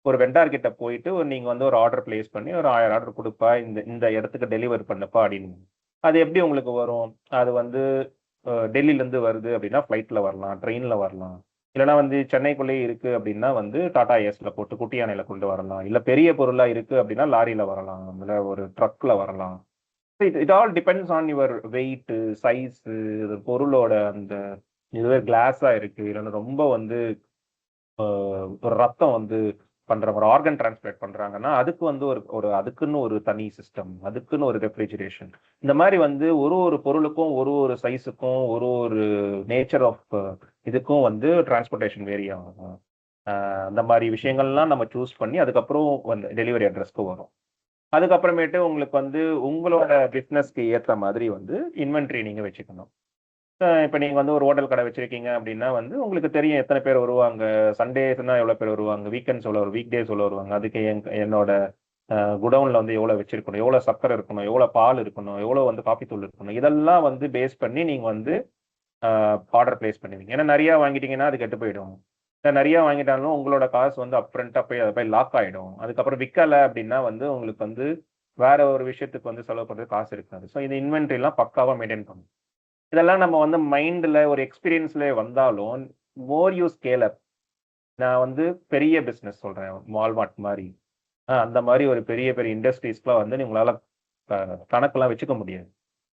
ஒரு வெண்டார் கிட்ட போயிட்டு நீங்க வந்து ஒரு ஆர்டர் பிளேஸ் பண்ணி, ஒரு 1000 ஆர்டர் குடுப்பா, இந்த இந்த இடத்துக்கு டெலிவர் பண்ணுப்பா அப்படின்னு. அது எப்படி உங்களுக்கு வரும்? அது வந்து டெல்லிலேருந்து வருது அப்படின்னா, ஃப்ளைட்ல வரலாம், ட்ரெயின்ல வரலாம். இல்லன்னா வந்து சென்னைக்குள்ளேயே இருக்கு அப்படின்னா வந்து டாடா ஏஸ்ல போட்டு குட்டி யானையில கொண்டு வரலாம். இல்ல பெரிய பொருளா இருக்கு அப்படின்னா லாரியில வரலாம். இல்ல ஒரு ட்ரக்ல வரலாம். It it all depends on your wait, size, பொருளோட அந்த இதுவே கிளாஸா இருக்கு. இல்லன்னா ரொம்ப வந்து அ ஒரு ரத்தம் வந்து பண்றாங்க. ஒரு ஆர்கன் டிரான்ஸ்பிளான்ட் பண்றாங்கன்னா, அதுக்கு வந்து ஒரு ஒரு அதுக்குன்னு ஒரு தனி சிஸ்டம். அதுக்குன்னு ஒரு ரெஃப்ரிஜரேஷன். இந்த மாரி வந்து ஒரு ஒரு பொருளுக்கும், ஒரு ஒரு சைஸுக்கும், ஒரு ஒரு நேச்சர் ஆஃப் இதுக்கும் வந்து டிரான்ஸ்போர்டேஷன் வேரி ஆகும். அந்த மாரி விஷயங்கள்லாம் நம்ம சூஸ் பண்ணி, அதுக்கப்புறம் வந்து டெலிவரி அட்ரஸ்க்கு வரும். அதுக்கப்புறமேட்டு உங்களுக்கு வந்து உங்களோட பிசினஸ்க்கு ஏத்த மாதிரி வந்து இன்வென்டரி நீங்க வச்சுக்கணும். இப்ப நீங்க வந்து ஒரு ஹோட்டல் கடை வச்சிருக்கீங்க அப்படின்னா வந்து, உங்களுக்கு தெரியும் எத்தன பேர் வருவாங்க. சண்டேஸ்னா எவ்வளோ பேர் வருவாங்க. வீக்கெண்ட்ஸ் எவ்வளோ வரும். வீக் டேஸ் எவ்வளோ வருவாங்க. அதுக்கு என்னோட குடவுன்ல வந்து எவ்வளோ வச்சிருக்கணும். எவ்வளோ சர்க்கரை இருக்கணும். எவ்வளோ பால் இருக்கணும். எவ்வளோ வந்து காப்பி தூள் இருக்கணும். இதெல்லாம் வந்து பேஸ் பண்ணி நீங்க வந்து அ ஆர்டர் பிளேஸ் பண்ணுவீங்க. ஏன்னா நெறையா வாங்கிட்டீங்கன்னா அது கெட்டு போயிடும். நெறையா வாங்கிட்டாலும் உங்களோட காசு வந்து அப்ஃப்ரண்ட்டா போய் அது போய் லாக் ஆயிடும். அதுக்கப்புறம் விக்கல அப்படின்னா வந்து உங்களுக்கு வந்து வேற ஒரு விஷயத்துக்கு வந்து செலவு பண்றதுக்கு காசு இருக்காது. ஸோ இந்த இன்வென்டரிலாம் பக்காவா மெயின்டெயின் பண்ணணும். இதெல்லாம் நம்ம வந்து மைண்ட்ல ஒரு எக்ஸ்பீரியன்ஸ்ல வந்தாலும், மோர் யூ ஸ்கேல் அப். நான் வந்து பெரிய பிசினஸ் சொல்றேன். வால்மார்ட் மாரி. அந்த மாரி ஒரு பெரிய பெரிய இண்டஸ்ட்ரீஸ்க்குலாம் வந்து உங்களால அ கணக்கெல்லாம் வச்சுக்க முடியாது.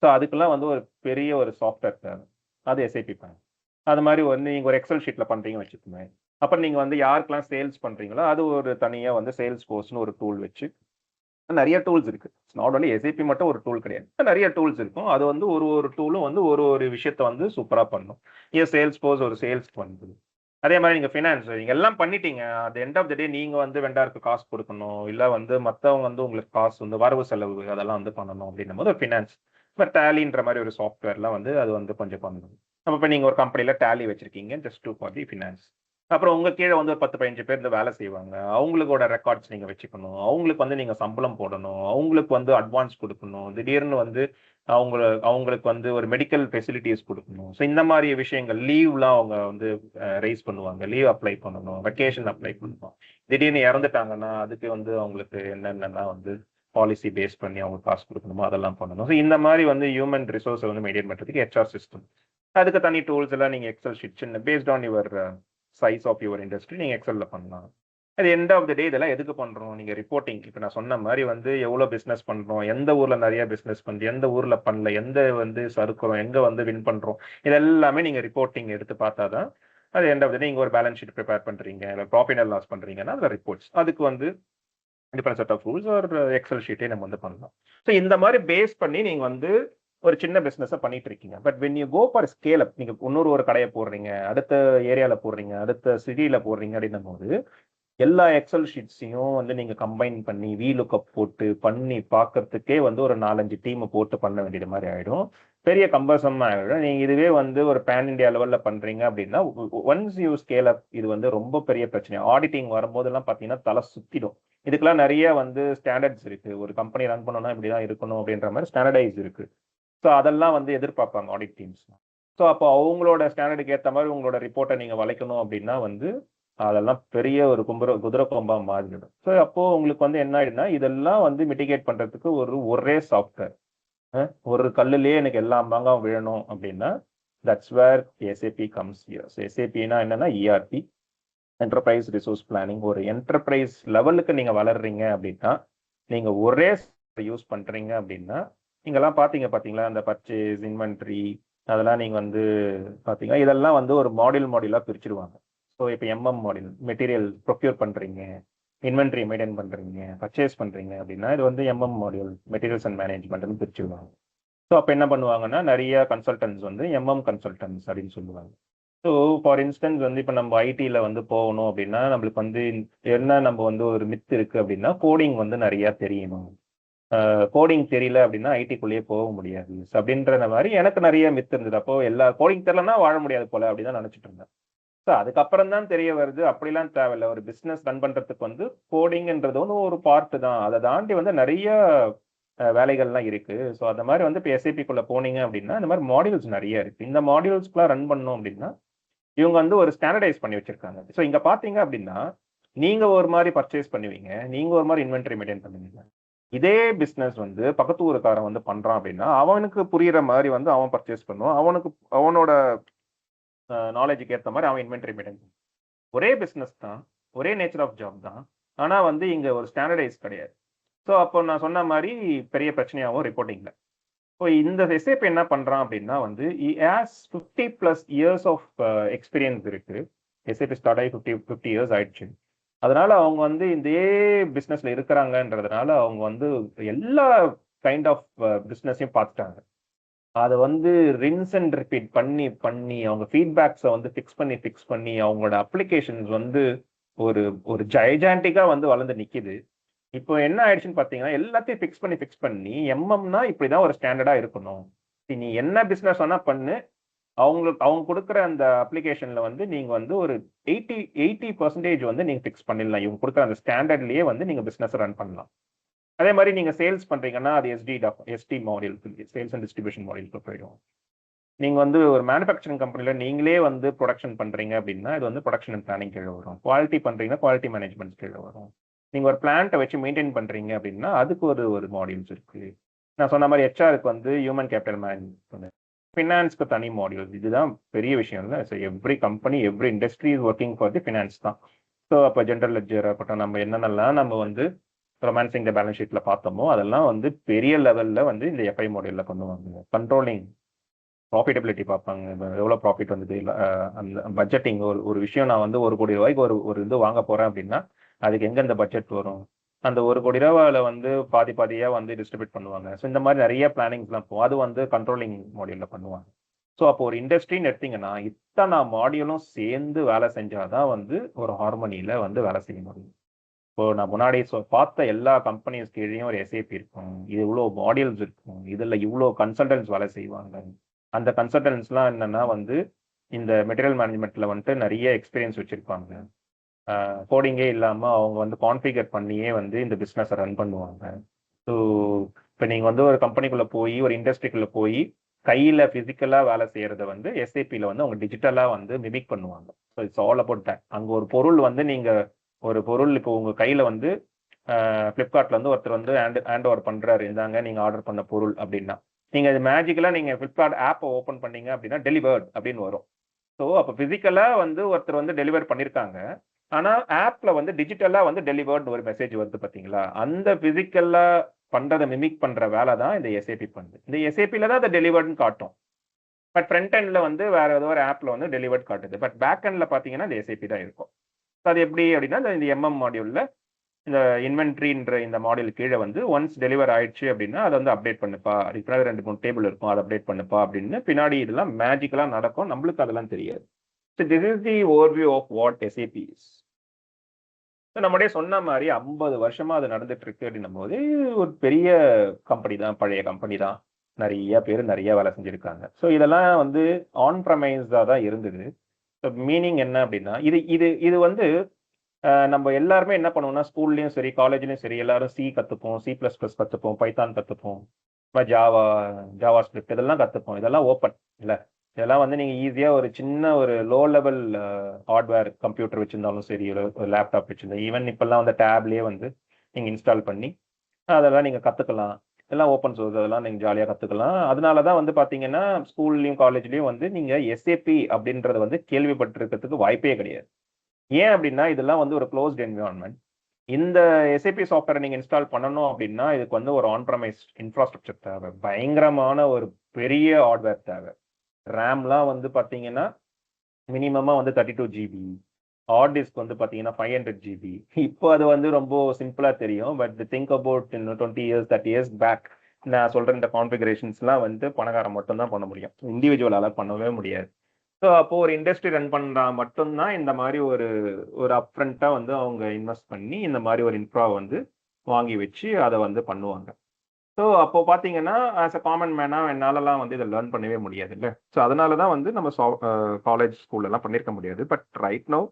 ஸோ அதுக்கெல்லாம் வந்து ஒரு பெரிய ஒரு சாஃப்ட்வேர் தேவை. அது எஸ்ஏபி பண்ணணும். அது மாரி வந்து நீங்க ஒரு எக்ஸெல் ஷீட்ல பண்றீங்கன்னு வச்சுக்கோங்க. அப்புறம் நீங்க வந்து யாருக்கெல்லாம் சேல்ஸ் பண்றீங்களோ, அது ஒரு தனியா வந்து சேல்ஸ் ஃபோர்ஸ்ன்னு ஒரு டூல் வச்சு நெறைய டூல்ஸ் இருக்கு. நாட் ஒன்லி எஸ்ஏபி மட்டும் ஒரு டூல் கிடையாது. நெறைய டூல்ஸ் இருக்கும். அது வந்து ஒரு ஒரு டூலும் வந்து ஒரு ஒரு விஷயத்த வந்து சூப்பரா பண்ணும். சேல்ஸ் ஃபோர்ஸ் ஒரு சேல்ஸ் பண்ணுது. அதே மாரி நீங்க ஃபினான்ஸ் நீங்க எல்லாம் பண்ணிட்டீங்க. அட் எண்ட் ஆஃப் த டே நீங்க வந்து வெண்டாருக்கு காசு குடுக்கணும். இல்ல வந்து மத்தவங்க வந்து உங்களுக்கு காசு வந்து வரவு செலவு அதெல்லாம் வந்து பண்ணணும் அப்டின்னும்போது ஒரு ஃபினான்ஸ். இப்ப டேலின்ற மாரி ஒரு சாஃப்ட்வேர்லாம் வந்து அது வந்து கொஞ்சம் பண்ணும். இப்ப நீங்க ஒரு கம்பெனில டேலி வச்சிருக்கீங்க. Just do for the finance. அப்புறம் உங்க கீழ வந்து ஒரு 10, 15 பேர் இந்த வேலை செய்வாங்க. அவங்களோட ரெக்கார்ட்ஸ் நீங்க வச்சுக்கணும். அவங்களுக்கு வந்து நீங்க சம்பளம் போடணும். அவங்களுக்கு வந்து அட்வான்ஸ் குடுக்கணும். திடீர்னு வந்து அவங்களுக்கு வந்து ஒரு மெடிக்கல் ஃபெசிலிட்டிஸ் கொடுக்கணும். ஸோ இந்த மாதிரி விஷயங்கள், லீவ்லாம் அவங்க வந்து ரைஸ் பண்ணுவாங்க, லீவ் அப்ளை பண்ணணும், வெக்கேஷன் அப்ளை பண்ணணும். திடீர்னு இறந்துட்டாங்கன்னா அதுக்கு வந்து அவங்களுக்கு என்னென்னலாம் வந்து பாலிசி பேஸ் பண்ணி அவங்க காசு கொடுக்கணுமோ அதெல்லாம் பண்ணணும். ஸோ இந்த மாதிரி வந்து ஹியூமன் ரிசோர்ஸை வந்து மெயின்டைன் பண்ணுறதுக்கு ஹெச்ஆர் சிஸ்டம். அதுக்கு தனி டூல்ஸ் எல்லாம் நீங்கள் எக்ஸல் ஷீட் சின்ன based on your size of your industry நீங்கள் எக்ஸலில் பண்ணலாம். அது எண்ட் ஆஃப் த டே இதெல்லாம் எதுக்கு பண்றோம்? நீங்க ரிப்போர்ட்டிங், இப்போ நான் சொன்ன மாதிரி வந்து எவ்வளவு பிசினஸ் பண்றோம், எந்த ஊர்ல நிறைய பிசினஸ் பண்றோம், எந்த ஊர்ல பண்ணல, எந்த வந்து சறுக்குறோம், எங்க வந்து வின் பண்றோம், இது எல்லாமே நீங்க ரிப்போர்ட்டிங் எடுத்து பார்த்தாதான் அது எண்ட் ஆஃப் த டே நீங்க ஒரு பேலன்ஸ் ஷீட் ப்ரிப்பேர் பண்றீங்க, இல்லை ப்ராஃபிட் அண்ட் லாஸ் பண்றீங்கன்னா அதுல ரிப்போர்ட்ஸ், அதுக்கு வந்து டிஃபரெண்ட் செட் ஆஃப் ரூல்ஸ் ஒரு எக்ஸல் ஷீட்டே நம்ம வந்து பண்ணலாம். ஸோ இந்த மாதிரி பேஸ் பண்ணி நீங்க வந்து ஒரு சின்ன பிசினஸ் பண்ணிட்டு இருக்கீங்க. But when you go for scale up, நீங்க ஒரு கடையை போடுறீங்க, அடுத்த ஏரியால போடுறீங்க, அடுத்த சிட்டியில போடுறீங்க அப்படின்னும் போது எல்லா எக்ஸல் ஷீட்ஸையும் வந்து நீங்க கம்பைன் பண்ணி வீலுக்கப் போட்டு பண்ணி பார்க்கறதுக்கே வந்து ஒரு 4-5 டீம் போட்டு பண்ண வேண்டியது மாதிரி ஆயிடும். பெரிய கம்பர்சம் ஆயிடும். நீங்க இதுவே வந்து ஒரு பேன் இண்டியா லெவல்ல பண்றீங்க அப்படின்னா ஒன்ஸ் யூ ஸ்கேல் அப், இது வந்து ரொம்ப பெரிய பிரச்சனை. ஆடிட்டிங் வரும்போதெல்லாம் பாத்தீங்கன்னா தலை சுத்திடும். இதுக்கெல்லாம் நிறைய வந்து ஸ்டாண்டர்ட்ஸ் இருக்கு. ஒரு கம்பெனி ரன் பண்ணணும்னா இப்படிதான் இருக்கணும் அப்படின்ற மாதிரி ஸ்டாண்டர்டைஸ் இருக்கு. ஸோ அதெல்லாம் வந்து எதிர்பார்ப்பாங்க ஆடிட் டீம்ஸ். ஸோ அப்போ அவங்களோட ஸ்டாண்டர்டுக்கு ஏற்ற மாதிரி உங்களோட ரிப்போர்ட்டை நீங்க வளைக்கணும் அப்படின்னா வந்து அதெல்லாம் பெரிய ஒரு குதிரை கொம்பா மாறிடும். ஸோ அப்போ உங்களுக்கு வந்து என்ன ஆயிடுனா, இதெல்லாம் வந்து மிட்டிகேட் பண்றதுக்கு ஒரே சாஃப்ட்வேர், ஒரு கல்லுலயே எனக்கு எல்லா மாங்காவும் விழணும் அப்படின்னா that's where SAP comes here. So எஸ்ஏபினா என்னன்னா இஆர்பி, என்டர்பிரைஸ் ரிசோர்ஸ் பிளானிங். ஒரு என்டர்பிரைஸ் லெவலுக்கு நீங்க வளர்றீங்க அப்படின்னா, நீங்க ஒரே யூஸ் பண்றீங்க அப்படின்னா, நீங்கெல்லாம் பாத்தீங்களா அந்த பர்ச்சேஸ், இன்வென்ட்ரி, அதெல்லாம் நீங்க வந்து பாத்தீங்கன்னா இதெல்லாம் வந்து ஒரு மாடியூலா பிரிச்சிருவாங்க. ஸோ இப்போ எம்எம் மாடியூல், மெட்டீரியல் ப்ரொக்யூர் பண்றீங்க, இன்வென்ட்ரி மெயின்டைன் பண்றீங்க, பர்ச்சேஸ் பண்றீங்க அப்படின்னா இது வந்து எம்எம் மாடியூல், மெட்டீரியல்ஸ் அண்ட் மேனேஜ்மெண்ட்னு பிரிச்சிருவாங்க. ஸோ அப்போ என்ன பண்ணுவாங்கன்னா நிறைய கன்சல்டன்ஸ் வந்து எம்எம் கன்சல்டன்ஸ் அப்படின்னு சொல்லுவாங்க. ஸோ ஃபார் இன்ஸ்டன்ஸ் வந்து இப்போ நம்ம ஐடியில் வந்து போகணும் அப்படின்னா நம்மளுக்கு வந்து என்ன, நம்ம வந்து ஒரு மித்து இருக்கு அப்படின்னா கோடிங் வந்து நிறைய தெரியணும், கோடிங் தெரியல அப்படின்னா ஐடிக்குள்ளேயே போக முடியாது அப்படின்ற மாதிரி எனக்கு நிறைய மித்து இருந்தது. அப்போ எல்லா கோடிங் தெரியலன்னா வாழ முடியாது போல அப்படின்னு தான் நினைச்சிட்டு இருந்தேன். ஸோ அதுக்கப்புறம் தான் தெரிய வருது அப்படிலாம் தேவையில்ல. ஒரு பிஸ்னஸ் ரன் பண்றதுக்கு வந்து கோடிங்ன்றது வந்து ஒரு பார்ட் தான். அதை தாண்டி வந்து நிறைய வேலைகள்லாம் இருக்கு. ஸோ அந்த மாதிரி வந்து இப்போ எஸ்ஏபிக்குள்ள போனீங்க அப்படின்னா இந்த மாதிரி மாடியூல்ஸ் நிறைய இருக்கு. இந்த மாடியூல்ஸ்க்குலாம் ரன் பண்ணணும் அப்படின்னா இவங்க வந்து ஒரு ஸ்டாண்டர்டைஸ் பண்ணி வச்சிருக்காங்க. ஸோ இங்க பாத்தீங்க அப்படின்னா நீங்க ஒரு மாதிரி பர்ச்சேஸ் பண்ணுவீங்க, நீங்க ஒரு மாதிரி இன்வென்டரி மெயின்டைன் பண்ணுவீங்க. இதே பிசினஸ் வந்து பக்கத்து ஊருக்காரன் வந்து பண்றான் அப்படின்னா அவனுக்கு புரியுற மாதிரி வந்து அவன் பர்ச்சேஸ் பண்ணுவான், அவனுக்கு அவனோட நாலேஜுக்கு ஏற்ற மாதிரி அவன் இன்வென்டரி மெயின்டைன் பண்ணுவான். ஒரே பிசினஸ் தான், ஒரே நேச்சர் ஆஃப் ஜாப் தான், ஆனா வந்து இங்க ஒரு ஸ்டாண்டர்டைஸ் கிடையாது. ஸோ அப்போ நான் சொன்ன மாதிரி பெரிய பிரச்சனையாகவும் ரிப்போர்ட்டிங்ல. ஸோ இந்த எஸ்ஏபி என்ன பண்றான் அப்படின்னா வந்து ஹேஸ் 50+ இயர்ஸ் ஆஃப் எக்ஸ்பீரியன்ஸ் இருக்கு. எஸ்ஏபி ஸ்டார்ட் ஆகி 50 இயர்ஸ் ஆயிடுச்சு. அதனால அவங்க வந்து இதே பிசினஸ்ல இருக்கிறாங்கன்றதுனால அவங்க வந்து எல்லா கைண்ட் ஆஃப் பிசினஸையும் பார்த்துட்டாங்க. அதை வந்து ரின்ஸ் அண்ட் ரிப்பீட் பண்ணி பண்ணி அவங்க ஃபீட்பேக்ஸை வந்து ஃபிக்ஸ் பண்ணி அவங்களோட அப்ளிகேஷன்ஸ் வந்து ஒரு ஒரு ஜைஜாண்டிக்கா வந்து வளர்ந்து நிக்குது. இப்போ என்ன ஆயிடுச்சுன்னு பாத்தீங்கன்னா எல்லாத்தையும் ஃபிக்ஸ் பண்ணி எம்எம்னா இப்படிதான் ஒரு ஸ்டாண்டர்டா இருக்கணும், நீ என்ன பிசினஸ் வேணா பண்ணு, அவங்க கொடுக்குற அந்த அப்ளிகேஷன்ல வந்து நீங்க வந்து ஒரு 80% வந்து நீங்க ஃபிக்ஸ் பண்ணிடலாம். இவங்க கொடுக்குற அந்த ஸ்டாண்டர்ட்லயே வந்து நீங்க பிசினஸ் ரன் பண்ணலாம். அதே மாதிரி நீங்க சேல்ஸ் பண்றீங்கன்னா அது SD module, sales and distribution மாடியூலுக்கு போயிடும். நீங்க வந்து ஒரு மேனுஃபேக்சரிங் கம்பெனில நீங்களே வந்து ப்ரொடக்ஷன் பண்றீங்க அப்படின்னா இது வந்து ப்ரொடக்ஷன் அண்ட் பிளானிங் கீழே வரும். குவாலிட்டி பண்றீங்கன்னா குவாலிட்டி மேனேஜ்மெண்ட் கீழே வரும். நீங்க ஒரு பிளான்ட்டை வச்சு மெயின்டைன் பண்றீங்க அப்படின்னா அதுக்கு ஒரு மாடியூல்ஸ் இருக்கு. நான் சொன்ன மாதிரி ஹெச்ஆருக்கு வந்து ஹியூமன் கேபிட்டல் மேனேஜ்மெண்ட், ஃபினான்ஸ்க்கு தனி மாடியூல். இதுதான் பெரிய விஷயம் இல்லை. So every company, every industry is working for the finance தான். ஸோ அப்போ ஜென்ரல் லெட்ஜர் இருக்கட்டும், நம்ம என்னென்னலாம் நம்ம வந்து ரொமான்சிங் த பேலன்ஸ் ஷீட்ல பார்த்தோமோ அதெல்லாம் வந்து பெரிய லெவல்ல வந்து இந்த எஃப்ஐ மாடியூல்ல பண்ணுவாங்க. கண்ட்ரோலிங், ப்ராஃபிட்டபிலிட்டி பார்ப்பாங்க, எவ்வளோ ப்ராஃபிட் வந்தது, அந்த பட்ஜெட்டிங். ஒரு விஷயம் நான் வந்து 1 கோடி ரூபாய்க்கு ஒரு இது வாங்க போறேன் அப்படின்னா அதுக்கு எங்க இந்த பட்ஜெட் வரும், அந்த 1 கோடி ரூபாயில வந்து பாதியா வந்து டிஸ்ட்ரிபியூட் பண்ணுவாங்க. ஸோ இந்த மாதிரி நிறைய பிளானிங்ஸ்லாம் போகும். அது வந்து கண்ட்ரோலிங் மாடியூல்ல பண்ணுவாங்க. ஸோ அப்போ ஒரு இண்டஸ்ட்ரின்னு எடுத்தீங்கன்னா இத்தனை மாடியூலும் சேர்ந்து வேலை செஞ்சாதான் வந்து ஒரு ஹார்மனியில வந்து வேலை செய்ய முடியும். இப்போ நான் முன்னாடி பார்த்த எல்லா கம்பெனிஸ் கீழேயும் ஒரு எஸ்ஏபி இருக்கும், இது இவ்வளோ மாடியூல்ஸ் இருக்கும், இதுல இவ்வளோ கன்சல்டன்ஸ் வேலை செய்வாங்க. அந்த கன்சல்டன்ஸ்லாம் என்னன்னா வந்து இந்த மெட்டீரியல் மேனேஜ்மெண்ட்ல வந்துட்டு நிறைய எக்ஸ்பீரியன்ஸ் வச்சிருப்பாங்க. கோடிங்கே இல்லாம அவங்க வந்து கான்ஃபிகர் பண்ணியே வந்து இந்த பிஸ்னஸை ரன் பண்ணுவாங்க. ஸோ இப்போ நீங்கள் வந்து ஒரு கம்பெனிக்குள்ளே போய் ஒரு இண்டஸ்ட்ரிக்குள்ளே போய் கையில் ஃபிசிக்கலாக வேலை செய்கிறத வந்து எஸ்ஏபியில் வந்து அவங்க டிஜிட்டலாக வந்து மிமிக் பண்ணுவாங்க. So it's all about that. அங்கே ஒரு பொருள் வந்து நீங்கள் ஒரு பொருள் இப்போ உங்கள் கையில் வந்து ஃப்ளிப்கார்ட்ல வந்து ஒருத்தர் வந்து ஹேண்ட் ஓவர் பண்ணுறாரு, இந்தாங்க நீங்கள் ஆர்டர் பண்ண பொருள் அப்படின்னா, நீங்கள் அது மேஜிக்கலாக நீங்கள் ஃப்ளிப்கார்ட் ஆப்பை ஓப்பன் பண்ணீங்க அப்படின்னா டெலிவர்ட் அப்படின்னு வரும். ஸோ அப்போ ஃபிசிக்கலாக வந்து ஒருத்தர் வந்து டெலிவர் பண்ணியிருக்காங்க, ஆனால் ஆப்பில் வந்து டிஜிட்டலாக வந்து டெலிவர்டு ஒரு மெசேஜ் வருது பார்த்தீங்களா? அந்த ஃபிசிக்கலாக பண்ணுறதை மிமிக் பண்ணுற வேலை தான் இந்த எஸ்ஏபி பண்ணுது. இந்த எஸ்ஏபியில் தான் அதை டெலிவர்டுன்னு காட்டும். பட் ஃப்ரண்ட் எண்டில் வந்து வேற ஏதோ ஒரு ஆப்பில் வந்து டெலிவர்ட் காட்டுது. பட் பேக் எண்டில் பார்த்தீங்கன்னா இந்த எஸ்ஏபி தான் இருக்கும். அது எப்படி அப்படின்னா இந்த எம்எம் மாடியூலில் இந்த இன்வென்ட்ரின்ற இந்த மாடியூல் கீழே வந்து ஒன்ஸ் டெலிவர் ஆயிடுச்சு அப்படின்னா அதை வந்து அப்டேட் பண்ணுப்பா, அதுக்கு பின்னாடி 2-3 டேபிள் இருக்கும், அதை அப்டேட் பண்ணுப்பா அப்படின்னு பின்னாடி இதெல்லாம் மேஜிக்கலாக நடக்கும். நம்மளுக்கு அதெல்லாம் தெரியாது. So this is the overview of what SAP is. So நம்மளே சொன்ன மாதிரி 50 வருஷமா அது நடந்துட்டு இருக்கு அப்படின்னும் போது ஒரு பெரிய கம்பெனி தான், பழைய கம்பெனி தான், நிறைய பேர் நிறைய வேலை செஞ்சிருக்காங்க. ஸோ இதெல்லாம் வந்து ஆன் ப்ரமைஸ்டாக தான் இருந்தது. ஸோ மீனிங் என்ன அப்படின்னா இது இது இது வந்து நம்ம எல்லாருமே என்ன பண்ணுவோம்னா ஸ்கூல்லையும் சரி காலேஜ்லையும் சரி எல்லாரும் சி கற்றுப்போம், C++ கற்றுப்போம், பைத்தான் கற்றுப்போம், ஜாவா ஸ்கிரிப்ட் இதெல்லாம் கற்றுப்போம். இதெல்லாம் ஓப்பன் இல்லை, இதெல்லாம் வந்து நீங்கள் ஈஸியாக ஒரு சின்ன ஒரு லோ லெவல் ஹார்ட்வேர் கம்ப்யூட்டர் வச்சுருந்தாலும் சரி, ஒரு லேப்டாப் வச்சுருந்தோம், ஈவன் இப்போல்லாம் வந்து டேப்லேயே வந்து நீங்கள் இன்ஸ்டால் பண்ணி அதெல்லாம் நீங்கள் கற்றுக்கலாம். இதெல்லாம் ஓப்பன் சோர்ஸ், அதெல்லாம் நீங்கள் ஜாலியாக கற்றுக்கலாம். அதனால தான் வந்து பார்த்தீங்கன்னா ஸ்கூல்லையும் காலேஜ்லேயும் வந்து நீங்கள் எஸ்ஏபி அப்படின்றத வந்து கேள்விப்பட்டிருக்கிறதுக்கு வாய்ப்பே கிடையாது. ஏன் அப்படின்னா இதெல்லாம் வந்து ஒரு க்ளோஸ்ட் என்விரான்மெண்ட். இந்த எஸ்ஏபி சாஃப்ட்வேரை நீங்கள் இன்ஸ்டால் பண்ணணும் அப்படின்னா இதுக்கு வந்து ஒரு ஆன்ப்ரமைஸ் இன்ஃப்ராஸ்ட்ரக்சர் தேவை, பயங்கரமான ஒரு பெரிய ஹார்ட்வேர் தேவை. ரேம்லாம் வந்து பார்த்தீங்கன்னா மினிமமாக வந்து 32 GB, ஹார்ட் டிஸ்க் வந்து பார்த்தீங்கன்னா 500 GB. இப்போ அது வந்து ரொம்ப சிம்பிளாக தெரியும், பட் திங்க் அபவுட் இன்னும் 20 years 30 years பேக் நான் சொல்கிற இந்த கான்ஃபிகரேஷன்ஸ்லாம் வந்து பணக்காரன் மட்டும்தான் பண்ண முடியும், இண்டிவிஜுவலால் பண்ணவே முடியாது. ஸோ அப்போ ஒரு இண்டஸ்ட்ரி ரன் பண்ணுறா மட்டும்தான் இந்த மாதிரி ஒரு ஒரு அப்ஃப்ரண்ட்டாக வந்து அவங்க இன்வெஸ்ட் பண்ணி இந்த மாதிரி ஒரு இன்ஃப்ரா வந்து வாங்கி வச்சு அதை வந்து பண்ணுவாங்க. ஸோ அப்போ பார்த்தீங்கன்னா ஆஸ் அ காமன் மேனாக என்னாலலாம் வந்து இதை லேர்ன் பண்ணவே முடியாது இல்லை. ஸோ அதனால தான் வந்து நம்ம காலேஜ் ஸ்கூல்லலாம் பண்ணியிருக்க முடியாது. But right now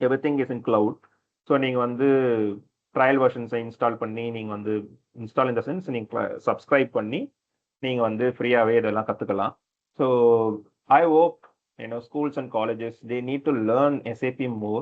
everything is in cloud. So நீங்கள் வந்து ட்ரையல் வெர்ஷன்ஸை இன்ஸ்டால் பண்ணி நீங்கள் வந்து இன்ஸ்டால் இந்த சென்ஸ் நீங்கள் சப்ஸ்கிரைப் பண்ணி நீங்கள் வந்து ஃப்ரீயாகவே இதெல்லாம் கற்றுக்கலாம். So I hope schools and colleges, they need to learn SAP more,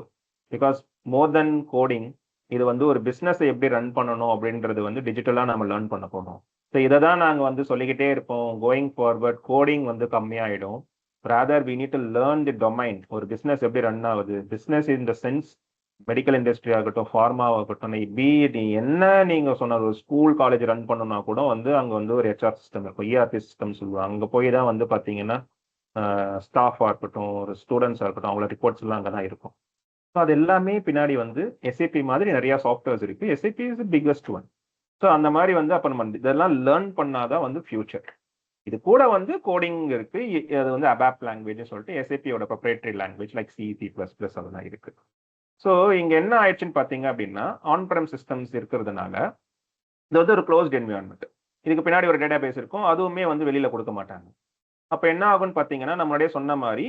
because more than coding, இது வந்து ஒரு பிஸ்னஸை எப்படி ரன் பண்ணணும் அப்படின்றது வந்து டிஜிட்டலாக நம்ம லேர்ன் பண்ண போகிறோம். ஸோ இதை தான் நாங்கள் வந்து சொல்லிக்கிட்டே இருப்போம். கோயிங் ஃபார்வர்ட் கோடிங் வந்து கம்மியாயிடும். Rather we need to learn the domain. ஒரு பிஸ்னஸ் எப்படி ரன் ஆகுது, business in the sense medical industry ஆகட்டும், ஃபார்மாவாகட்டும், நீ என்ன நீங்கள் சொன்ன ஒரு ஸ்கூல் காலேஜ் ரன் பண்ணணும்னா கூட வந்து அங்கே வந்து ஒரு ஹெச்ஆர் சிஸ்டம் இருக்கும், ERP சிஸ்டம் சொல்லுவாங்க. அங்கே போய் தான் வந்து பார்த்தீங்கன்னா ஸ்டாஃபாக இருக்கட்டும், ஒரு ஸ்டூடெண்ட்ஸாக இருக்கட்டும், அவங்களோட ரிப்போர்ட்ஸ் எல்லாம் அங்கே தான் இருக்கும். ஸோ அது எல்லாமே பின்னாடி வந்து எஸ்ஏபி மாதிரி நிறையா சாஃப்ட்வேர்ஸ் இருக்குது. SAP is biggest one. So அந்த மாதிரி வந்து அப்போ நம்ம இதெல்லாம் லேர்ன் பண்ணாதான் வந்து ஃபியூச்சர். இது கூட வந்து கோடிங் இருக்குது, அது வந்து அபாப் லாங்குவேஜ்னு சொல்லிட்டு எஸ்ஏபியோட ப்ரொப்ரைட்டரி லாங்குவேஜ் லைக் C++ அதெல்லாம் இருக்குது. ஸோ இங்கே என்ன ஆயிடுச்சுன்னு பார்த்தீங்க அப்படின்னா ஆன்-பிரம் சிஸ்டம்ஸ் இருக்கிறதுனால இது வந்து ஒரு க்ளோஸ்ட் என்விரான்மெண்ட். இதுக்கு பின்னாடி ஒரு டேட்டா பேஸ் இருக்கும், அதுவுமே வந்து வெளியில் கொடுக்க மாட்டாங்க. அப்போ என்ன ஆகும்னு பார்த்தீங்கன்னா நம்மளுடைய சொன்ன மாதிரி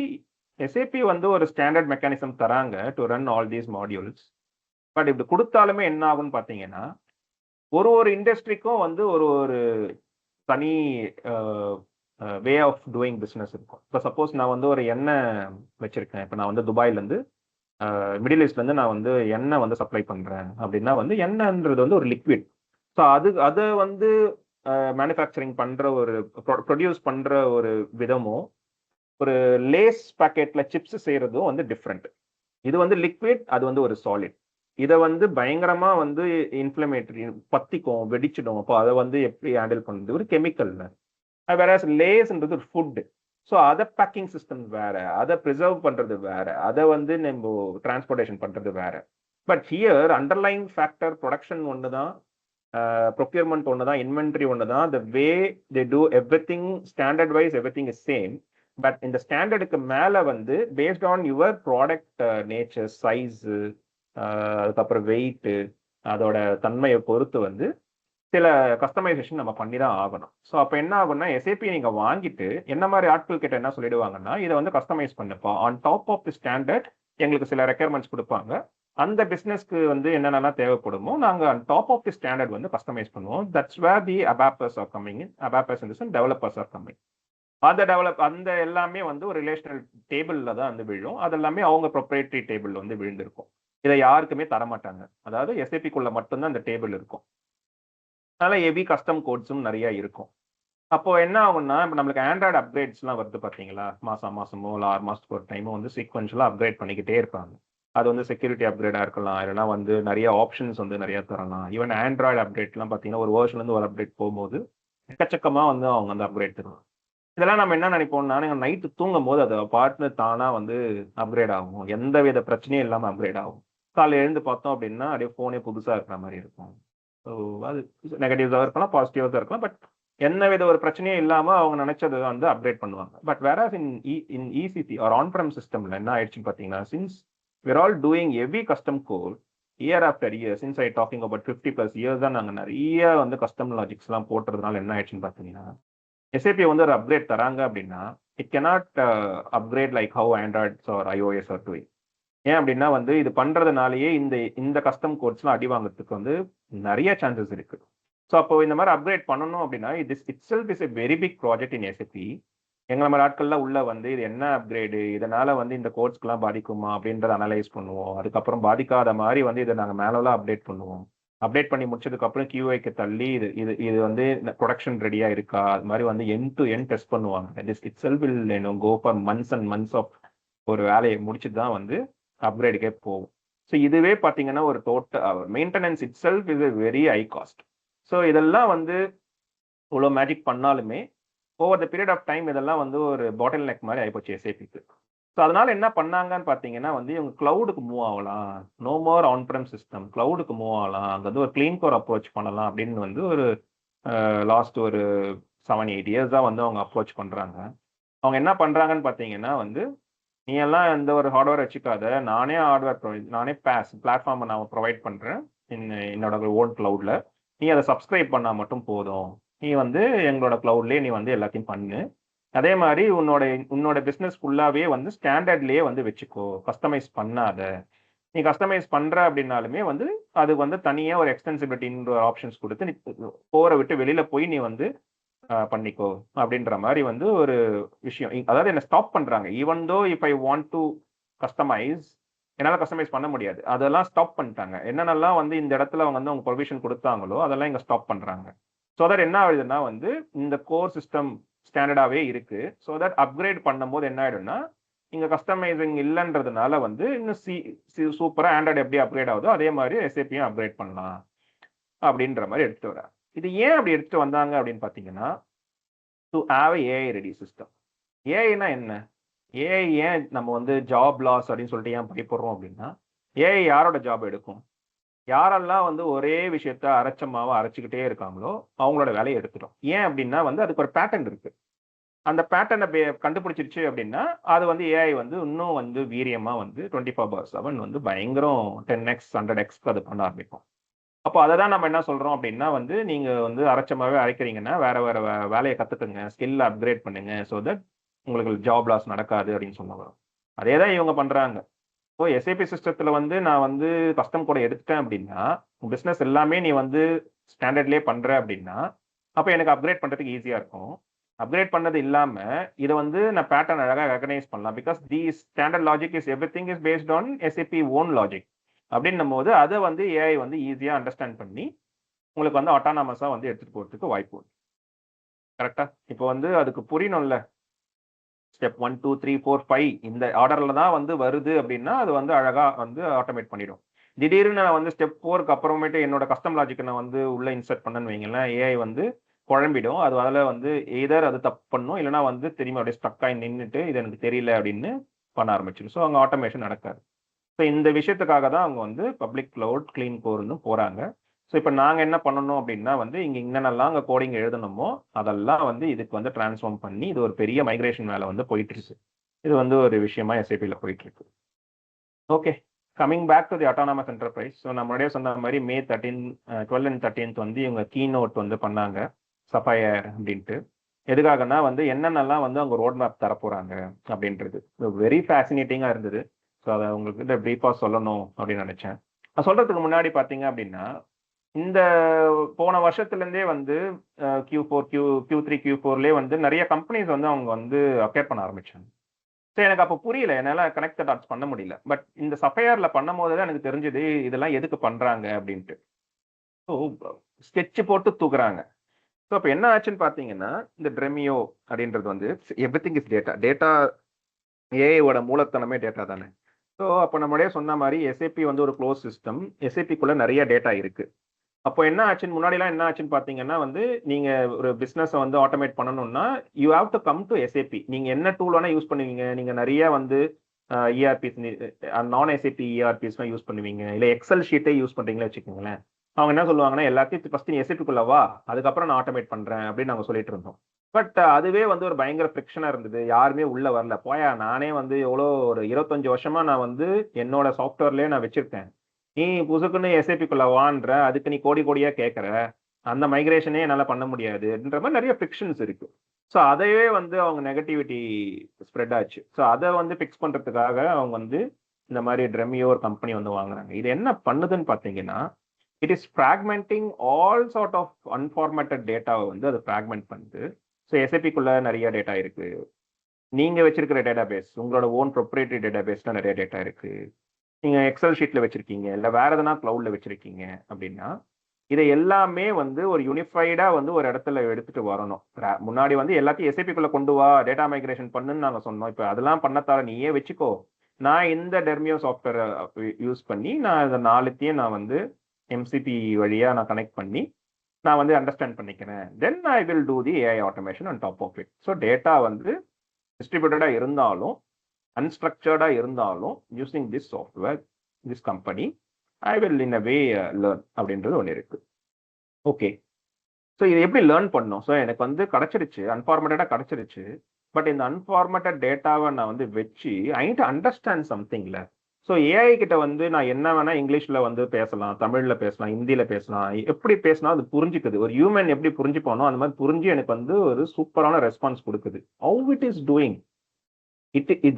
எஸ்ஏபி வந்து ஒரு ஸ்டாண்டர்ட் மெக்கானிசம் தராங்க to run all these modules. But இப்படி கொடுத்தாலுமே என்ன ஆகும்னு பார்த்தீங்கன்னா ஒரு இண்டஸ்ட்ரிக்கும் வந்து ஒரு ஒரு தனி வே ஆஃப் டூயிங் பிஸ்னஸ் இருக்கும். இப்போ சப்போஸ் நான் வந்து ஒரு எண்ணெய் வச்சிருக்கேன், இப்போ நான் வந்து துபாயிலேருந்து மிடில் ஈஸ்ட்லேருந்து நான் வந்து எண்ணெய் வந்து சப்ளை பண்ணுறேன் அப்படின்னா வந்து எண்ணெய்ன்றது வந்து ஒரு லிக்விட். ஸோ அதை வந்து மேனுஃபேக்சரிங் பண்ணுற ஒரு ப்ரொடியூஸ் பண்ணுற ஒரு விதமும் ஒரு லேஸ் பேக்கெட்டில் சிப்ஸ் செய்கிறதும் வந்து டிஃப்ரெண்ட். இது வந்து லிக்விட், அது வந்து ஒரு சாலிட். இதை வந்து பயங்கரமாக வந்து இன்ஃப்ளமேட்டரி பற்றிக்கும், வெடிச்சிடும். அப்போ அதை வந்து எப்படி ஹேண்டில் பண்ணுறது ஒரு கெமிக்கல்ல. வேற லேஸ்ன்றது ஒரு ஃபுட்டு. ஸோ அதை பேக்கிங் சிஸ்டம் வேற, அதை ப்ரிசர்வ் பண்ணுறது வேற, அதை வந்து நம்ம டிரான்ஸ்போர்ட்டேஷன் பண்ணுறது வேற. But here underline factor production ஒன்று தான், ப்ரொக்யூர்மெண்ட் ஒன்று தான், இன்வென்ட்ரி ஒன்று தான். The way they do everything standard wise everything is same. But இந்த ஸ்டாண்டர்டுக்கு மேலே வந்து based on your product nature, size, அதுக்கப்புறம் வெயிட்டு, அதோட தன்மையை பொறுத்து வந்து சில கஸ்டமைசேஷன் நம்ம பண்ணி தான் ஆகணும். ஸோ அப்போ என்ன ஆகும்னா எஸ்ஏபி நீங்கள் வாங்கிட்டு என்ன மாதிரி ஆட்கள் கிட்ட என்ன சொல்லிடுவாங்கன்னா இதை வந்து கஸ்டமைஸ் பண்ணுப்பா, on top of the standard எங்களுக்கு சில ரெக்யர்மெண்ட்ஸ் கொடுப்பாங்க, அந்த பிஸ்னஸ்க்கு வந்து என்னென்னலாம் தேவைப்படுமோ நாங்கள் டாப் ஆஃப் தி ஸ்டாண்டர்ட் வந்து கஸ்டமைஸ் பண்ணுவோம். That's where the ABAPers are coming in. ABAPers in this developers are coming. அந்த எல்லாமே வந்து ஒரு ரிலேஷனல் டேபிளில் தான் வந்து விழும். அது எல்லாமே அவங்க ப்ரொப்ரேட்டரி டேபிள் வந்து விழுந்திருக்கும். இதை யாருக்குமே தரமாட்டாங்க. அதாவது எஸ்ஏபிக்குள்ள மட்டும்தான் அந்த டேபிள் இருக்கும். அதனால ஹெவி கஸ்டம் கோட்ஸும் நிறைய இருக்கும். அப்போ என்ன ஆகும்னா, இப்போ நம்மளுக்கு ஆண்ட்ராய்டு அப்கிரேட்ஸ்லாம் வருது பார்த்தீங்களா? மாசமோ இல்லை 6 மாசத்துக்கு ஒரு டைமோ வந்து சீக்வென்ஷியலாக அப்கிரேட் பண்ணிக்கிட்டே இருப்பாங்க. அது வந்து செக்யூரிட்டி அப்கிரேடாக இருக்கலாம், இல்லைனா வந்து நிறைய ஆப்ஷன்ஸ் வந்து நிறைய தரலாம். ஈவன் ஆண்ட்ராய்டு அப்டேட்லாம் பார்த்தீங்கன்னா ஒரு வேர்ஷன்லேருந்து ஒரு அப்டேட் போகும்போது எக்கச்சக்கமாக வந்து அவங்க வந்து அப்கிரேட் தருவாங்க. இதெல்லாம் நம்ம என்ன நினைப்போம்னா, நீங்கள் நைட்டு தூங்கும் போது அதை பாட்டு தானாக வந்து அப்கிரேட் ஆகும். எந்த வித பிரச்சனையும் இல்லாமல் அப்கிரேட் ஆகும். காலையில் எழுந்து பார்த்தோம் அப்படின்னா அப்படியே ஃபோனே புதுசாக இருக்கிற மாதிரி இருக்கும். ஸோ அது நெகட்டிவ்ஸாக இருக்கலாம், பாசிட்டிவாக இருக்கலாம். பட் என்ன வித ஒரு பிரச்சனையும் இல்லாமல் அவங்க நினைச்சது வந்து அப்கிரேட் பண்ணுவாங்க. But whereas in ECC are on prem சிஸ்டம்ல என்ன ஆயிடுச்சுன்னு பார்த்தீங்கன்னா, since we're all doing heavy custom code year after year, since I talking about 50+ years தான் நாங்கள் நிறைய வந்து கஸ்டம் லாஜிக்ஸ்லாம் போட்டுறதுனால என்ன ஆயிடுச்சுன்னு பார்த்தீங்கன்னா, எஸ்ஏபி வந்து ஒரு அப்கிரேட் தராங்க அப்படின்னா it cannot upgrade like how Androids or iOS are doing. ஏன் அப்படின்னா வந்து இது பண்றதுனாலயே இந்த கஸ்டம் கோட்ஸ்லாம் அடி வாங்குறதுக்கு வந்து நிறைய சான்சஸ் இருக்கு. ஸோ அப்போ இந்த மாதிரி அப்கிரேட் பண்ணணும் அப்படின்னா itself is a very big project in SAP. எங்களை மாதிரி ஆட்கள்லாம் உள்ள வந்து இது என்ன அப்கிரேடு, இதனால வந்து இந்த கோட்ஸ்க்குலாம் பாதிக்குமா அப்படின்றத அனலைஸ் பண்ணுவோம். அதுக்கப்புறம் பாதிக்காத மாதிரி வந்து இதை நாங்கள் மேலெல்லாம் அப்டேட் பண்ணுவோம். அப்டேட் பண்ணி முடிச்சதுக்கப்புறம் கியூஐக்கு தள்ளி இது வந்து ப்ரொடக்ஷன் ரெடியா இருக்கா, அது மாதிரி வந்து எண்ட் டு எண்ட் டெஸ்ட் பண்ணுவாங்க. Itself will go for months and months of ஒரு வேலையை முடிச்சுட்டு தான் வந்து அப்கிரேடுக்கே போகும். ஸோ இதுவே பார்த்தீங்கன்னா ஒரு total maintenance itself is a very high cost. So இதெல்லாம் வந்து இவ்வளோ மேஜிக் பண்ணாலுமே over the period of time இதெல்லாம் வந்து ஒரு பாட்டில் நெக் மாதிரி ஆகிப்போச்சு எஸ்ஏபிக்கு. ஸோ அதனால என்ன பண்ணாங்கன்னு பார்த்தீங்கன்னா வந்து இவங்க கிளவுடுக்கு மூவ் ஆகலாம், no more on prem system, கிளவுடுக்கு மூவ் ஆகலாம், அங்கே வந்து ஒரு க்ளீன் கோர் அப்ரோச் பண்ணலாம் அப்படின்னு வந்து ஒரு லாஸ்ட் ஒரு 7-8 இயர்ஸ் தான் வந்து அவங்க அப்ரோச் பண்ணுறாங்க. அவங்க என்ன பண்ணுறாங்கன்னு பார்த்தீங்கன்னா வந்து நீ எல்லாம் எந்த ஒரு ஹார்ட்வேர் வச்சுக்காத, நானே நானே பிளாட்ஃபார்மை நான் ப்ரொவைட் பண்ணுறேன் என்னோட ஓன் கிளவுட்ல, நீ அதை சப்ஸ்கிரைப் பண்ணால் மட்டும் போதும், நீ வந்து எங்களோட கிளவுட்லேயே நீ வந்து எல்லாத்தையும் பண்ணு, அதே மாதிரி உன்னோட பிஸ்னஸ் ஃபுல்லாகவே வந்து ஸ்டாண்டர்ட்லேயே வந்து வச்சுக்கோ, கஸ்டமைஸ் பண்ணாத. நீ கஸ்டமைஸ் பண்ணுற அப்படின்னாலுமே வந்து அது வந்து தனியாக ஒரு எக்ஸ்டென்சிபிலிட்டின்ற ஆப்ஷன்ஸ் கொடுத்து நீ போரை விட்டு வெளியில் போய் நீ வந்து பண்ணிக்கோ அப்படின்ற மாதிரி வந்து ஒரு விஷயம். அதாவது என்ன ஸ்டாப் பண்றாங்க. Even though if I want to customise, என்னால் கஸ்டமைஸ் பண்ண முடியாது, அதெல்லாம் ஸ்டாப் பண்ணிட்டாங்க. என்னென்னலாம் வந்து இந்த இடத்துல அவங்க வந்து அவங்க ப்ரொவிஷன் கொடுத்தாங்களோ அதெல்லாம் இங்கே ஸ்டாப் பண்றாங்க. ஸோ தட் என்ன ஆகுதுன்னா வந்து இந்த கோர் சிஸ்டம் ஸ்டாண்டர்டாகவே இருக்கு. ஸோ தட் அப்கிரேட் பண்ணும்போது என்ன ஆயிடும்னா இங்கே கஸ்டமைசிங் இல்லைன்றதுனால வந்து இன்னும் சூப்பராக ஆண்ட்ராய்டு எப்படி அப்கிரேட் ஆகுதோ அதே மாதிரி எஸ்ஏபியும் அப்கிரேட் பண்ணலாம் அப்படின்ற மாதிரி எடுத்துட்டு வர. இது ஏன் அப்படி எடுத்துட்டு வந்தாங்க அப்படின்னு பார்த்தீங்கன்னா, to have AI ready system. ஏஐனா என்ன? ஏஐ ஏன் நம்ம வந்து ஜாப் லாஸ் அப்படின்னு சொல்லிட்டு ஏன் பயப்படுறோம் அப்படின்னா, ஏஐ யாரோட ஜாப் எடுக்கும்? யாரெல்லாம் வந்து ஒரே விஷயத்த அரைச்சமாவா அரைச்சிக்கிட்டே இருக்காங்களோ அவங்களோட வேலையை எடுத்துட்டோம். ஏன் அப்படின்னா வந்து அதுக்கு ஒரு பேட்டர்ன் இருக்கு. அந்த பேட்டர்னை கண்டுபிடிச்சிருச்சு அப்படின்னா அது வந்து ஏஐ வந்து இன்னும் வந்து வீரியமா வந்து 24/7 வந்து பயங்கரம் 10x 100x அது பண்ண ஆரம்பிக்கும். அப்போ அதை தான் நம்ம என்ன சொல்றோம் அப்படின்னா வந்து நீங்க வந்து அரைச்சமாவே அரைக்கிறீங்கன்னா வேற வேற வேலையை கத்துக்குங்க, ஸ்கில் அப்கிரேட் பண்ணுங்க, ஸோ தட் உங்களுக்கு ஜாப் லாஸ் நடக்காது அப்படின்னு சொல்ல வரோம். அதே தான் இவங்க பண்றாங்க. இப்போ எஸ்ஏபி சிஸ்டத்துல வந்து நான் வந்து கஸ்டம் கோட எடுத்துட்டேன் அப்படின்னா பிசினஸ் எல்லாமே நீ வந்து ஸ்டாண்டர்ட்லேயே பண்ற அப்படின்னா அப்போ எனக்கு அப்கிரேட் பண்றதுக்கு ஈஸியா இருக்கும். அப்கிரேட் பண்ணது இல்லாம இதை வந்து நான் பேட்டர்ன் அழகாக ரெகனைஸ் பண்ணலாம். Because the standard logic is everything is based on SAP own logic அப்படின்னும் போது அதை வந்து ஏஐ வந்து ஈஸியாக அண்டர்ஸ்டாண்ட் பண்ணி உங்களுக்கு வந்து ஆட்டானமஸாக வந்து எடுத்துகிட்டு போகிறதுக்கு வாய்ப்பு உண்டு. கரெக்டா? இப்போ வந்து அதுக்கு புரியணும்ல, ஸ்டெப் 1 2 3 4 5 இந்த ஆர்டரில் தான் வந்து வருது அப்படின்னா அது வந்து அழகாக வந்து ஆட்டோமேட் பண்ணிடும். திடீர்னு நான் வந்து ஸ்டெப் 4க்கு அப்புறமேட்டு என்னோட கஸ்டம் லாஜிக்கை நான் வந்து உள்ளே இன்சர்ட் பண்ணேன்னு வைங்களேன், ஏஐ வந்து குழம்பிடும். அது அதில் வந்து எதர் அது தப்பு பண்ணும், இல்லைனா வந்து திரும்பி அப்படியே ஸ்டக்காகி நின்றுட்டு இது எனக்கு தெரியல அப்படின்னு பண்ண ஆரம்பிச்சிடும். ஸோ அங்கே ஆட்டோமேஷன் நடக்காது. ஸோ இந்த விஷயத்துக்காக தான் அவங்க வந்து பப்ளிக் கிளவுட் க்ளீன் கோர்னு போகிறாங்க. ஸோ இப்போ நாங்கள் என்ன பண்ணணும் அப்படின்னா வந்து இங்கே என்னென்னலாம் அங்கே கோடிங் எழுதணுமோ அதெல்லாம் வந்து இதுக்கு வந்து டிரான்ஸ்ஃபார்ம் பண்ணி இது ஒரு பெரிய மைக்ரேஷன் வேலை வந்து போயிட்டு இருக்கு. இது வந்து ஒரு விஷயமா எஸ்ஏபியில் போயிட்டு இருக்கு. Okay, coming back to the autonomous enterprise. So நம்மளுடைய சொன்ன மாதிரி May 12 and 13 வந்து இவங்க கீநோட் வந்து பண்ணாங்க, சஃபயர் அப்படின்ட்டு. எதுக்காகனா வந்து என்னென்னலாம் வந்து அவங்க ரோட் மேப் தரப்போறாங்க அப்படின்றது வெரி ஃபேசினேட்டிங்காக இருந்தது. ஸோ அதை உங்களுக்கு ப்ரீஃபாக சொல்லணும் அப்படின்னு நினைச்சேன். நான் சொல்றதுக்கு முன்னாடி பார்த்தீங்க அப்படின்னா, இந்த போன வருஷத்துலேருந்தே வந்து Q4 Q3 Q4லேயே வந்து நிறைய கம்பெனிஸ் வந்து அவங்க வந்து அப்டேட் பண்ண ஆரம்பிச்சாங்க. ஸோ எனக்கு அப்போ புரியல, என்னால் கனெக்ட் டாட்ஸ் பண்ண முடியல. பட் இந்த சஃபையர்ல பண்ணும்போது தான் எனக்கு தெரிஞ்சது இதெல்லாம் எதுக்கு பண்றாங்க அப்படின்ட்டு. ஸோ ஸ்கெட்ச் போட்டு தூக்குறாங்க. ஸோ அப்போ என்ன ஆச்சுன்னு பார்த்தீங்கன்னா, இந்த ட்ரெமியோ அப்படின்றது வந்து எவ்ரிதிங் இஸ் டேட்டா. டேட்டா ஏஐயோட மூலத்தனமே டேட்டா தானே. ஸோ அப்போ நம்மளே சொன்ன மாதிரி எஸ்ஏபி வந்து ஒரு க்ளோஸ் சிஸ்டம். எஸ்ஏபிக்குள்ள நிறைய டேட்டா இருக்கு. அப்போ என்ன ஆச்சுன்னு முன்னாடிலாம் என்ன ஆச்சுன்னு பார்த்தீங்கன்னா வந்து, நீங்க ஒரு பிசினஸை வந்து ஆட்டோமேட் பண்ணணும்னா you have to come to SAP. நீங்க என்ன டூல் வேணா யூஸ் பண்ணுவீங்க. நீங்க நிறைய வந்து இஆர்பிஸ், நான் எஸ்ஏபி இஆர்பிஸ்லாம் யூஸ் பண்ணுவீங்க, இல்லை எக்ஸல் ஷீட்டே யூஸ் பண்றீங்களா வச்சுக்கோங்களேன். அவங்க என்ன சொல்லுவாங்கன்னா, எல்லாத்தையும் ஃபர்ஸ்ட் நீ எஸ்ஏபிக்குள்ள வா, அதுக்கப்புறம் நான் ஆட்டோமேட் பண்றேன் அப்படின்னு நாங்கள் சொல்லிட்டு இருந்தோம். பட் அதுவே வந்து ஒரு பயங்கர ஃப்ரிக்ஷனா இருந்தது. யாருமே உள்ள வரல. போயா, நானே வந்து எவ்வளோ ஒரு 25 வருஷமா நான் வந்து என்னோட சாஃப்ட்வேர்லயே நான் வச்சிருக்கேன். நீ புசுக்குன்னு எஸ்ஏபிக்குள்ள வான்ற, அதுக்கு நீ கோடி கோடியா கேட்கற, அந்த மைக்ரேஷனே என்னால பண்ண முடியாதுன்ற மாதிரி நிறைய ஃபிக்ஷன்ஸ் இருக்கு. ஸோ அதையே வந்து அவங்க நெகட்டிவிட்டி ஸ்ப்ரெட் ஆச்சு. ஸோ அதை வந்து ஃபிக்ஸ் பண்றதுக்காக அவங்க வந்து இந்த மாதிரி ட்ரெமியோ ஒரு கம்பெனி வந்து வாங்குறாங்க. இது என்ன பண்ணுதுன்னு பார்த்தீங்கன்னா, it is fragmenting all sort of unformatted டேட்டாவை வந்து அது ஃப்ராக்மெண்ட் பண்ணுது. ஸோ எஸ்ஏபிக்குள்ள நிறைய டேட்டா இருக்கு. நீங்க வச்சிருக்கிற டேட்டா பேஸ், உங்களோட ஓன் ப்ரொப்ரேட்டரி டேட்டா பேஸ்ல நிறைய டேட்டா இருக்கு. நீங்க எக்ஸல் ஷீட்ல வச்சிருக்கீங்க, இல்ல வேற எதனா கிளவுட்ல வச்சிருக்கீங்க அப்படின்னா, இதை எல்லாமே வந்து ஒரு யூனிஃபைடா வந்து ஒரு இடத்துல எடுத்துட்டு வரணும். முன்னாடி வந்து எல்லாத்தையும் எஸ்ஏபிக்குள்ள கொண்டு வா, டேட்டா மைக்ரேஷன் பண்ணுன்னு நாங்க சொன்னோம். இப்போ அதெல்லாம் பண்ணத்தால நீயே வச்சுக்கோ, நான் இந்த டெர்மியோ சாஃப்ட்வேர் யூஸ் பண்ணி நான் இந்த நாலுத்தையும் நான் வந்து எம்சிபி வழியா நான் கனெக்ட் பண்ணி நான் வந்து அண்டர்ஸ்டாண்ட் பண்ணிக்கிறேன். Then I will do the AI automation on top of it. So data வந்து டிஸ்ட்ரிபியூட்டடா இருந்தாலும், அன்ஸ்ட்ரக்சர்டா இருந்தாலும், using this software, this company, I will in a way learn அப்படின்றது ஒன்று இருக்கு. ஓகே. ஸோ இது எப்படி லேர்ன் பண்ணணும்? ஸோ எனக்கு வந்து கிடைச்சிருச்சு, அன்ஃபார்மேட்டடா கிடைச்சிருச்சு. பட் இந்த அன்ஃபார்மேட்டட் டேட்டாவை நான் வந்து வச்சு ஐ நீட் டு அண்டர்ஸ்டாண்ட் சம்திங்ல. ஸோ ஏஐ கிட்ட வந்து நான் என்ன வேணா இங்கிலீஷ்ல வந்து பேசலாம், தமிழ்ல பேசலாம், ஹிந்தியில பேசலாம். எப்படி பேசினா அது புரிஞ்சுக்குது. ஒரு ஹியூமன் எப்படி புரிஞ்சுப்பானோ அந்த மாதிரி புரிஞ்சு எனக்கு வந்து ஒரு சூப்பரான ரெஸ்பான்ஸ் கொடுக்குது. How it is doing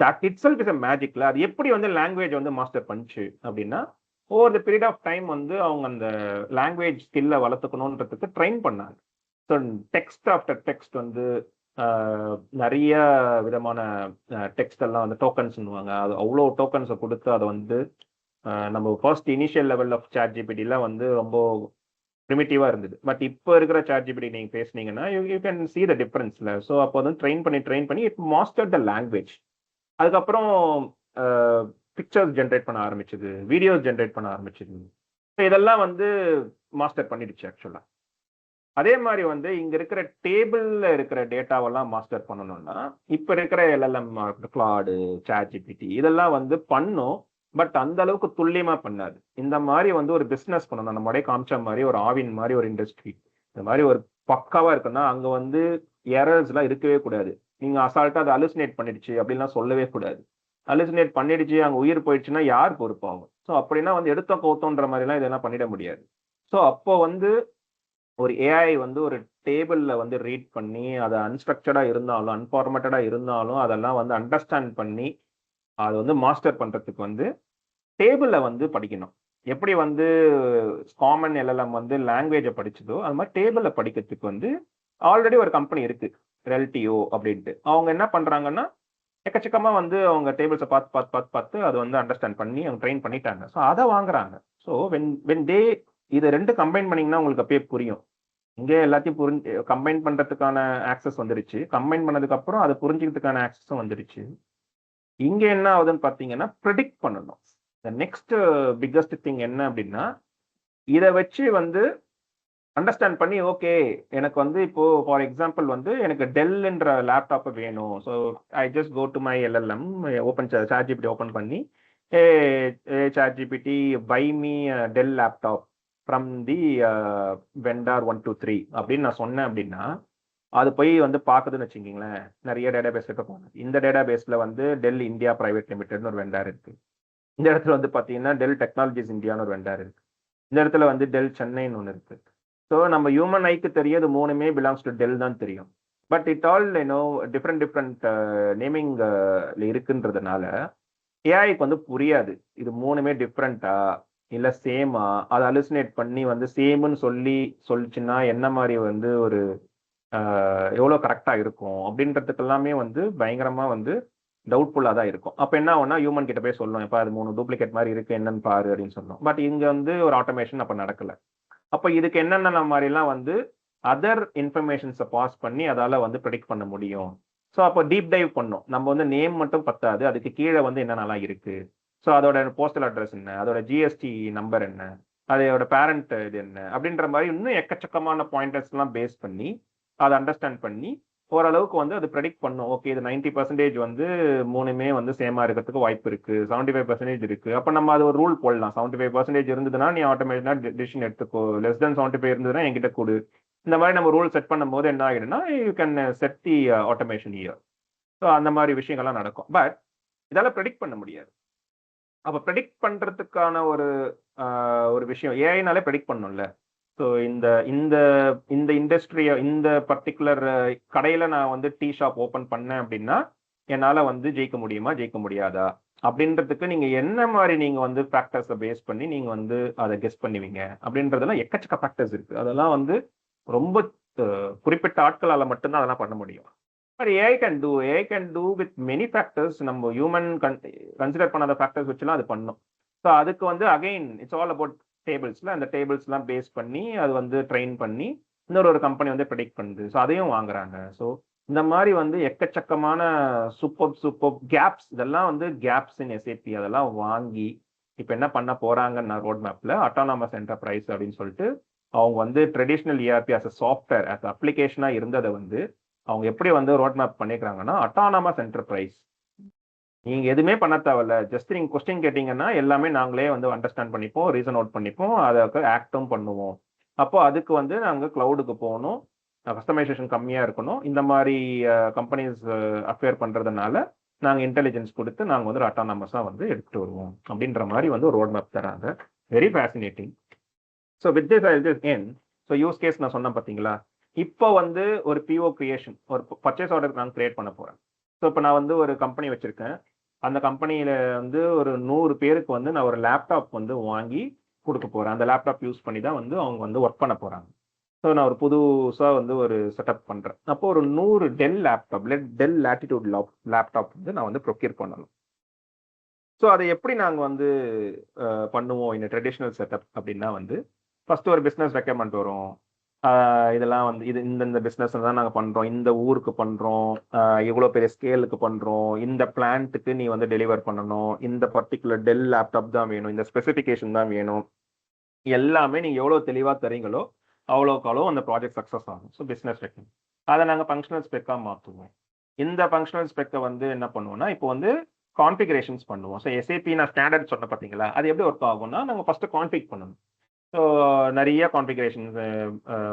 that itself is a மேஜிக்ல. அது எப்படி வந்து லாங்குவேஜ் வந்து மாஸ்டர் பண்ணுச்சு அப்படின்னா, over the period of time வந்து அவங்க அந்த லாங்குவேஜ் ஸ்கில்லை வளர்த்துக்கணுன்றதுக்கு ட்ரெயின் பண்ணாங்க. ஸோ டெக்ஸ்ட் ஆஃப்டர் டெக்ஸ்ட் வந்து நிறைய விதமான டெக்ஸ்ட் எல்லாம் வந்து டோக்கன்ஸ்னுவாங்க. அது அவ்வளோ டோக்கன்ஸை கொடுத்து அதை வந்து நம்ம first initial level of chat ஜிபிடிலாம் வந்து ரொம்ப ப்ரிமிட்டிவா இருந்தது. பட் இப்போ இருக்கிற சாட் ஜிபிடி நீங்க பேசுனீங்கன்னா யூ கேன் see the டிஃபரன்ஸ்ல. ஸோ அப்போ வந்து ட்ரெயின் பண்ணி இட் மாஸ்டர் த லாங்குவேஜ். அதுக்கப்புறம் பிக்சர்ஸ் ஜென்ரேட் பண்ண ஆரம்பிச்சது, வீடியோஸ் ஜென்ரேட் பண்ண ஆரம்பிச்சது. ஸோ இதெல்லாம் வந்து மாஸ்டர் பண்ணிடுச்சு ஆக்சுவலா. அதே மாதிரி வந்து இங்க இருக்கிற டேபிள்ல இருக்கிற டேட்டாவெல்லாம் மாஸ்டர் பண்ணணும்னா, இப்ப இருக்கிற எல்எல்எம், கிளாடு, சாட் ஜிபிடி இதெல்லாம் வந்து பண்ணும். பட் அந்த அளவுக்கு துல்லியமா பண்ணாது. இந்த மாதிரி வந்து ஒரு பிசினஸ் பண்ணணும். நம்ம அப்படியே காமிச்ச மாதிரி ஒரு ஆவின் மாதிரி ஒரு இண்டஸ்ட்ரி இந்த மாதிரி ஒரு பக்காவா இருக்குன்னா, அங்க வந்து எரர்ஸ் எல்லாம் இருக்கவே கூடாது. நீங்க அசால்ட்டா அதை அலுசினேட் பண்ணிடுச்சு அப்படின்லாம் சொல்லவே கூடாது. அலுசினேட் பண்ணிடுச்சு, அங்க உயிர் போயிடுச்சுன்னா யார் பொறுப்பாகும்? ஸோ அப்படின்னா வந்து எடுத்த கவுத்தோன்ற மாதிரிலாம் இதெல்லாம் பண்ணிட முடியாது. ஸோ அப்போ வந்து ஒரு ஏஐ வந்து ஒரு டேபிள்ல வந்து ரீட் பண்ணி, அதை அன்ஸ்ட்ரக்சர்டா இருந்தாலும், அன்ஃபார்மேட்டடா இருந்தாலும் அதெல்லாம் வந்து அண்டர்ஸ்டாண்ட் பண்ணி, அதை வந்து மாஸ்டர் பண்றதுக்கு வந்து டேபிள்ல வந்து படிக்கணும். எப்படி வந்து காமன் எல்எல்எம் வந்து லாங்குவேஜை படிச்சதோ, அது மாதிரி டேபிள்ல படிக்கிறதுக்கு வந்து ஆல்ரெடி ஒரு கம்பெனி இருக்கு, ரெல்டிஓ அப்படின்ட்டு. அவங்க என்ன பண்றாங்கன்னா, எக்கச்சக்கமா வந்து அவங்க டேபிள்ஸை பார்த்து பார்த்து பார்த்து பார்த்து அதை வந்து அண்டர்ஸ்டாண்ட் பண்ணி அவங்க ட்ரெயின் பண்ணிட்டாங்க. ஸோ அதை வாங்குறாங்க. ஸோ வென் தே இதை ரெண்டு கம்பைன் பண்ணீங்கன்னா உங்களுக்கு அப்பயே புரியும். இங்கே எல்லாத்தையும் கம்பைன் பண்றதுக்கான ஆக்சஸ் வந்துருச்சு. கம்பைன் பண்ணதுக்கு அப்புறம் அதை புரிஞ்சுக்கிறதுக்கான ஆக்சஸும் வந்துருச்சு. இங்க என்ன ஆகுதுன்னு பாத்தீங்கன்னா, ப்ரெடிக்ட் பண்ணணும். நெக்ஸ்ட் பிக்கஸ்ட் திங் என்ன அப்படின்னா, இதை வச்சு வந்து அண்டர்ஸ்டாண்ட் பண்ணி, ஓகே எனக்கு வந்து இப்போ ஃபார் எக்ஸாம்பிள் வந்து எனக்கு டெல்ன்ற லேப்டாப் வேணும். So I just go to my LLM, open chat GPT open பண்ணி, hey chat GPT buy me Dell laptop from the vendor 123 அப்படின்னு நான் சொன்னேன் அப்படின்னா, அது போய் வந்து பார்க்குதுன்னு வச்சுக்கிங்களேன், நிறைய டேட்டா பேஸ் இருக்க போகுது. இந்த டேட்டா பேஸ்ல வந்து டெல் இந்தியா பிரைவேட் லிமிடெட்னு ஒரு வெண்டார் இருக்கு. இந்த இடத்துல வந்து பார்த்தீங்கன்னா டெல் டெக்னாலஜிஸ் இந்தியான்னு ஒரு வெண்டார் இருக்கு. இந்த இடத்துல வந்து டெல் சென்னைன்னு ஒன்று இருக்கு. ஸோ நம்ம ஹியூமன் ஐக்கு தெரியாது, மூணுமே பிலாங்ஸ் டு டெல் தான் தெரியும். But it all different naming இருக்குன்றதுனால ஏஐக்கு வந்து புரியாது இது மூணுமே டிஃப்ரெண்டா இல்ல சேமா, அதை அலுசினேட் பண்ணி வந்து சேம்னு சொல்லிச்சுன்னா என்ன மாதிரி வந்து ஒரு எவ்வளோ கரெக்டா இருக்கும் அப்படின்றதுக்கு எல்லாமே வந்து பயங்கரமா வந்து டவுட்ஃபுல்லா தான் இருக்கும். அப்ப என்ன ஆகும்னா ஹியூமன் கிட்ட போய் சொல்லணும், எப்ப அது 3 டூப்ளிகேட் மாதிரி இருக்கு என்னன்னு பாரு அப்படின்னு சொல்லணும். பட் இங்க வந்து ஒரு ஆட்டோமேஷன் அப்ப நடக்கல. அப்ப இதுக்கு என்னென்ன மாதிரி எல்லாம் வந்து அதர் இன்ஃபர்மேஷன்ஸை பாஸ் பண்ணி அதால வந்து ப்ரெடிக்ட் பண்ண முடியும். ஸோ அப்போ டீப் டைவ் பண்ணோம். நம்ம வந்து நேம் மட்டும் பத்தாது, அதுக்கு கீழே வந்து என்னென்னலாம் இருக்கு. ஸோ அதோட போஸ்டல் அட்ரஸ் என்ன, அதோட ஜிஎஸ்டி நம்பர் என்ன, அதோட பேரண்ட் இது என்ன அப்படின்ற மாதிரி இன்னும் எக்கச்சக்கமான பாயிண்டர்ஸ் எல்லாம் பேஸ் பண்ணி அதை அண்டர்ஸ்டாண்ட் பண்ணி ஓரளவுக்கு வந்து அது ப்ரெடிக்ட் பண்ணும். ஓகே இது 90% வந்து மூணுமே வந்து சேமா இருக்கிறதுக்கு வாய்ப்பு இருக்கு, 75% இருக்கு. அப்ப நம்ம அது ஒரு ரூல் போடலாம். 75% இருந்ததுன்னா நீ ஆட்டோமேட்டிக்கா டிசிஷன் எடுத்துக்கோ, லெஸ் தென் 75 இருந்ததுன்னா என்கிட்ட கொடு. இந்த மாதிரி நம்ம ரூல் செட் பண்ணும்போது என்ன ஆகிடும்னா you can set the automation here. So அந்த மாதிரி விஷயங்கள்லாம் நடக்கும். பட் இதால ப்ரெடிக்ட் பண்ண முடியாது. அப்ப ப்ரெடிக்ட் பண்றதுக்கான ஒரு விஷயம் ஏஐனாலே ப்ரெடிக்ட் பண்ணும்ல. ஸோ இந்த இந்த இந்த இண்டஸ்ட்ரிய இந்த பர்டிகுலர் கடையில நான் வந்து டீ ஷாப் ஓபன் பண்ணேன் அப்படின்னா என்னால வந்து ஜெயிக்க முடியுமா ஜெயிக்க முடியாதா அப்படின்றதுக்கு நீங்க என்ன மாதிரி நீங்க வந்து ஃபேக்டர்ஸை பேஸ் பண்ணி நீங்க வந்து அதை கெஸ் பண்ணுவீங்க அப்படின்றதெல்லாம் எக்கச்சக்க ஃபேக்டர்ஸ் இருக்கு. அதெல்லாம் வந்து ரொம்ப குறிப்பிட்ட ஆட்களால மட்டும்தான் அதெல்லாம் பண்ண முடியும். But AI can do with many factors. நம்ம ஹியூமன் கன்சிடர் பண்ணாத ஃபேக்டர்ஸ் வச்சுலாம் அது பண்ணும். ஸோ அதுக்கு வந்து அகைன் இட்ஸ் ஆல் அபவுட் டேபிள்ஸ்ல அந்த டேபிள்ஸ்லாம் பேஸ் பண்ணி அது வந்து ட்ரெயின் பண்ணி இன்னொரு கம்பெனி வந்து ப்ரெடிக்ட் பண்ணுது. ஸோ அதையும் வாங்குறாங்க. ஸோ இந்த மாதிரி வந்து எக்கச்சக்கமான சூப்பர் கேப்ஸ், இதெல்லாம் வந்து கேப்ஸ் இன் எஸ்ஏபி அதெல்லாம் வாங்கி இப்போ என்ன பண்ண போறாங்கன்னா ரோட் மேப்ல அட்டானமஸ் என்டர்பிரைஸ் அப்படின்னு சொல்லிட்டு அவங்க வந்து traditional ERP as a software as அப்ளிகேஷனா இருந்ததை வந்து அவங்க எப்படி வந்து ரோட் மேப் பண்ணிக்கிறாங்கன்னா அட்டானமஸ் என்டர்பிரைஸ். நீங்க எதுவுமே பண்ண தேவையில்ல, ஜஸ்ட் நீங்க கொஸ்டின் கேட்டீங்கன்னா எல்லாமே நாங்களே வந்து அண்டர்ஸ்டாண்ட் பண்ணிப்போம், ரீசன் அவுட் பண்ணிப்போம், அதுக்கு ஆக்டும் பண்ணுவோம். அப்போ அதுக்கு வந்து நாங்க கிளவுடுக்கு போகணும், கஸ்டமைசேஷன் கம்மியா இருக்கணும். இந்த மாதிரி கம்பெனிஸ் அஃபேர் பண்றதுனால நாங்க இன்டெலிஜென்ஸ் கொடுத்து நாங்க வந்து அட்டானமஸா வந்து எடுத்துட்டு வருவோம் அப்படின்ற மாதிரி வந்து ஒரு ரோட் மேப் தராங்க. Very fascinating. So with this I just end. So use case நான் சொன்னேன் பார்த்தீங்களா, இப்போ வந்து ஒரு பிஓ கிரியேஷன், ஒரு பர்ச்சேஸ் ஆர்டர் நான் கிரியேட் பண்ண போறேன். ஸோ இப்போ நான் வந்து ஒரு கம்பெனி வச்சிருக்கேன். அந்த கம்பெனியில வந்து ஒரு 100 பேருக்கு வந்து நான் ஒரு லேப்டாப் வந்து வாங்கி கொடுக்க போறேன். அந்த லேப்டாப் யூஸ் பண்ணி தான் வந்து அவங்க வந்து ஒர்க் பண்ண போறாங்க. ஸோ நான் ஒரு புதுசா வந்து ஒரு செட்டப் பண்றேன். அப்போ ஒரு 100 Dell laptop, Dell Latitude laptop வந்து நான் வந்து ப்ரொக்யூர் பண்ணணும். ஸோ அதை எப்படி நாங்கள் வந்து பண்ணுவோம் இந்த ட்ரெடிஷ்னல் செட்டப் அப்படின்னா வந்து ஃபர்ஸ்ட் ஒரு பிஸ்னஸ் ரெக்கமெண்ட் வரும். இதெல்லாம் வந்து இது இந்த பிஸ்னஸ் தான் நாங்கள் பண்றோம், இந்த ஊருக்கு பண்றோம், இவ்வளோ பெரிய ஸ்கேலுக்கு பண்றோம், இந்த பிளான்ட்டுக்கு நீ வந்து டெலிவர் பண்ணணும், இந்த பர்டிகுலர் டெல் லேப்டாப் தான் வேணும், இந்த ஸ்பெசிஃபிகேஷன் தான் வேணும், எல்லாமே நீங்க எவ்வளோ தெளிவாக தரீங்களோ அவ்வளோக்கு அந்த ப்ராஜெக்ட் சக்ஸஸ் ஆகும். ஸோ பிஸ்னஸ் ரெக்கமெண்ட் அதை நாங்கள் ஃபங்க்ஷனல் ஸ்பெக்காக மாற்றுவோம். இந்த ஃபங்க்ஷனல் ஸ்பெக்கை வந்து என்ன பண்ணுவோம்னா இப்போ வந்து கான்ஃபிகரேஷன்ஸ் பண்ணுவோம். ஸோ எஸ்ஏபி நான் ஸ்டாண்டர்ட் சொன்ன பார்த்தீங்களா, அது எப்படி ஒர்க் ஆகும்னா நாங்கள் ஃபர்ஸ்ட் கான்ஃபிக் பண்ணணும். ஸோ நிறைய கான்ஃபிகரேஷன்ஸ்,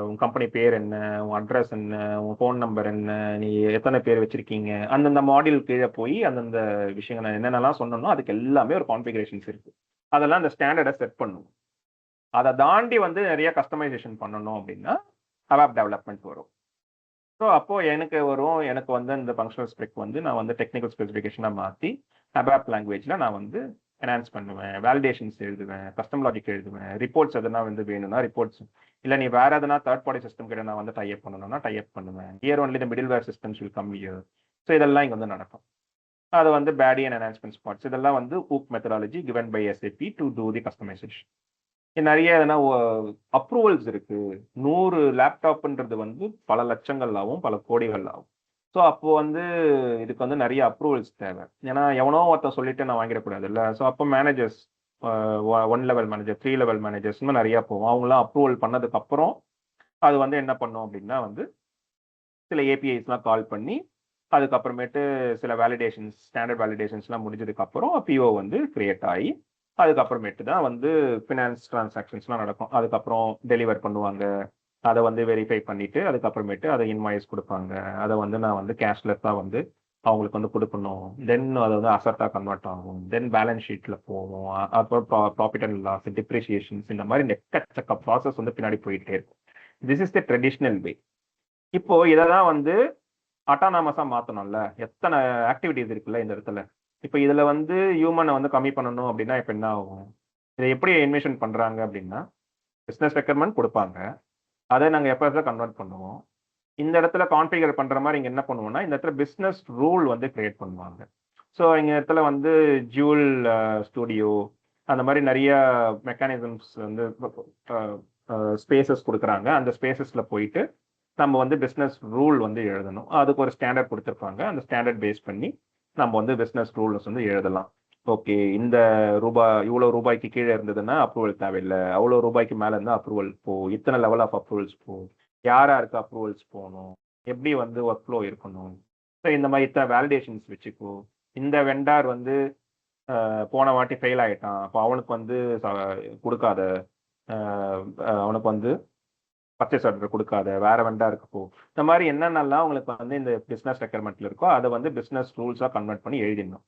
உன் கம்பெனி பேர் என்ன, உன் அட்ரஸ் என்ன, உன் ஃபோன் நம்பர் என்ன, நீ எத்தனை பேர் வச்சிருக்கீங்க, அந்தந்த மாடியூல் கீழே போய் அந்தந்த விஷயங்கள் நான் என்னென்னலாம் சொன்னோம்னோ அதுக்கு எல்லாமே ஒரு கான்ஃபிகரேஷன்ஸ் இருக்கு. அதெல்லாம் அந்த ஸ்டாண்டர்டை செட் பண்ணுவோம். அதை தாண்டி வந்து நிறைய கஸ்டமைசேஷன் பண்ணணும் அப்படின்னா அவாப் டெவலப்மெண்ட் வரும். ஸோ அப்போ எனக்கு வந்து இந்த ஃபங்க்ஷனல் ஸ்பெக் வந்து நான் வந்து டெக்னிக்கல் ஸ்பெசிஃபிகேஷனாக மாற்றி அபாப் லாங்குவேஜில் நான் வந்து என்ஹான்ஸ் பண்ணுவேன், வேலிடேஷன்ஸ் எழுதுவேன், கஸ்டம் லாஜிக் எழுதுவேன், ரிப்போர்ட்ஸ் எதனா வந்து வேணும்னா ரிப்போர்ட்ஸ், இல்லை நீ வேற எதனா தேர்ட் பார்ட்டி சிஸ்டம் கிட்ட நான் வந்து டைப் பண்ணணும்னா டைப் பண்ணுவேன். Here only the middleware systems will come here. So இதெல்லாம் இங்கே வந்து நடக்கும். அது வந்து பேடி அண்ட் என்ஹான்ஸ்மெண்ட் ஸ்பாட்ஸ் இதெல்லாம் வந்து ஊக் methodology given by SAP to do the customisation. நிறைய எதனா அப்ரூவல்ஸ் இருக்கு. 100 லேப்டாப்ன்றது வந்து பல லட்சங்கள் ஆகும், பல கோடிகள் ஆகும். ஸோ அப்போ வந்து இதுக்கு வந்து நிறைய அப்ரூவல்ஸ் தேவை. ஏன்னா எவனோ ஒருத்தன் சொல்லிட்டு நான் வாங்கிடக்கூடாது இல்லை. ஸோ அப்போ managers 1 level manager, 3 level managers இன்னும் நிறைய போகும். அவங்களாம் அப்ரூவல் பண்ணதுக்கு அப்புறம் அது வந்து என்ன பண்ணும் அப்படின்னா வந்து சில ஏபிஐஸ்லாம் கால் பண்ணி அதுக்கப்புறமேட்டு சில வேலிடேஷன்ஸ், ஸ்டாண்டர்ட் வேலிடேஷன்ஸ்லாம் முடிஞ்சதுக்கு அப்புறம் பிஓ வந்து கிரியேட் ஆகி அதுக்கப்புறமேட்டு தான் வந்து ஃபினான்ஸ் டிரான்சாக்ஷன்ஸ்லாம் நடக்கும். அதுக்கப்புறம் டெலிவர் பண்ணுவாங்க, அதை வந்து வெரிஃபை பண்ணிட்டு அதுக்கப்புறமேட்டு அதை இன்வாய்ஸ் கொடுப்பாங்க. அதை வந்து நான் வந்து கேஷ்லெஸ்ஸாக வந்து அவங்களுக்கு வந்து கொடுக்கணும். தென் அதை வந்து அசட்டாக கன்வெர்ட் ஆகும். தென் பேலன்ஸ் ஷீட்டில் போகும். அப்புறம் ப்ராஃபிட் அண்ட் லாஸ், டிப்ரிசியேஷன்ஸ், இந்த மாதிரி எக்கச்சக்க ப்ராசஸ் வந்து பின்னாடி போயிட்டே இருக்கும். திஸ் இஸ் த ட்ரெடிஷ்னல் வே. இப்போ இதை தான் வந்து அட்டானமஸாக மாற்றணும்ல. எத்தனை ஆக்டிவிட்டிஸ் இருக்குல்ல இந்த இடத்துல. இப்போ இதுல வந்து ஹியூமனை வந்து கம்மி பண்ணணும் அப்படின்னா இப்போ என்ன ஆகும்? இதை எப்படி இன்வெஷன் பண்றாங்க அப்படின்னா, பிஸ்னஸ் ரெக்யர்மெண்ட் கொடுப்பாங்க, அதை நாங்கள் எஃப்எஸ் கன்வெர்ட் பண்ணுவோம். இந்த இடத்துல கான்ஃபிகர் பண்ற மாதிரி இங்க என்ன பண்ணுவோம்னா, இந்த இடத்துல பிசினஸ் ரூல் வந்து கிரியேட் பண்ணுவாங்க. ஸோ இந்த இடத்துல வந்து ஜூல் ஸ்டுடியோ அந்த மாதிரி நிறைய மெக்கானிசம்ஸ் வந்து ஸ்பேசஸ் கொடுக்குறாங்க. அந்த ஸ்பேசஸ்ல போயிட்டு நம்ம வந்து பிஸ்னஸ் ரூல் வந்து எழுதணும். அதுக்கு ஒரு ஸ்டாண்டர்ட் கொடுத்துருப்பாங்க. அந்த ஸ்டாண்டர்ட் பேஸ் பண்ணி நம்ம வந்து பிஸ்னஸ் ரூல்ஸ் வந்து எழுதலாம். ஓகே, இந்த இவ்வளோ ரூபாய்க்கு கீழே இருந்ததுன்னா அப்ரூவல் தேவையில்லை, அவ்வளோ ரூபாய்க்கு மேலே இருந்தால் அப்ரூவல் போ, இத்தனை லெவல் ஆஃப் அப்ரூவல்ஸ் போ, யாருக்கு அப்ரூவல்ஸ் போகணும், எப்படி வந்து ஒர்க் ஃப்ளோ இருக்கணும், ஸோ இந்த மாதிரி இத்தனை வேலிடேஷன்ஸ் வச்சுக்கோ. இந்த வெண்டார் வந்து போன வாட்டி ஃபெயில் ஆகிட்டான், அப்போ அவனுக்கு வந்து கொடுக்காத, அவனுக்கு வந்து பர்ச்சேஸ் ஆர்டர் கொடுக்காத, வேற வெண்டாருக்கு போ. இந்த மாதிரி என்னென்னலாம் உங்களுக்கு வந்து இந்த பிஸ்னஸ் ரெக்யர்மெண்ட்ல இருக்கோ அதை வந்து பிஸ்னஸ் ரூல்ஸாக கன்வெர்ட் பண்ணி எழுதிடணும்.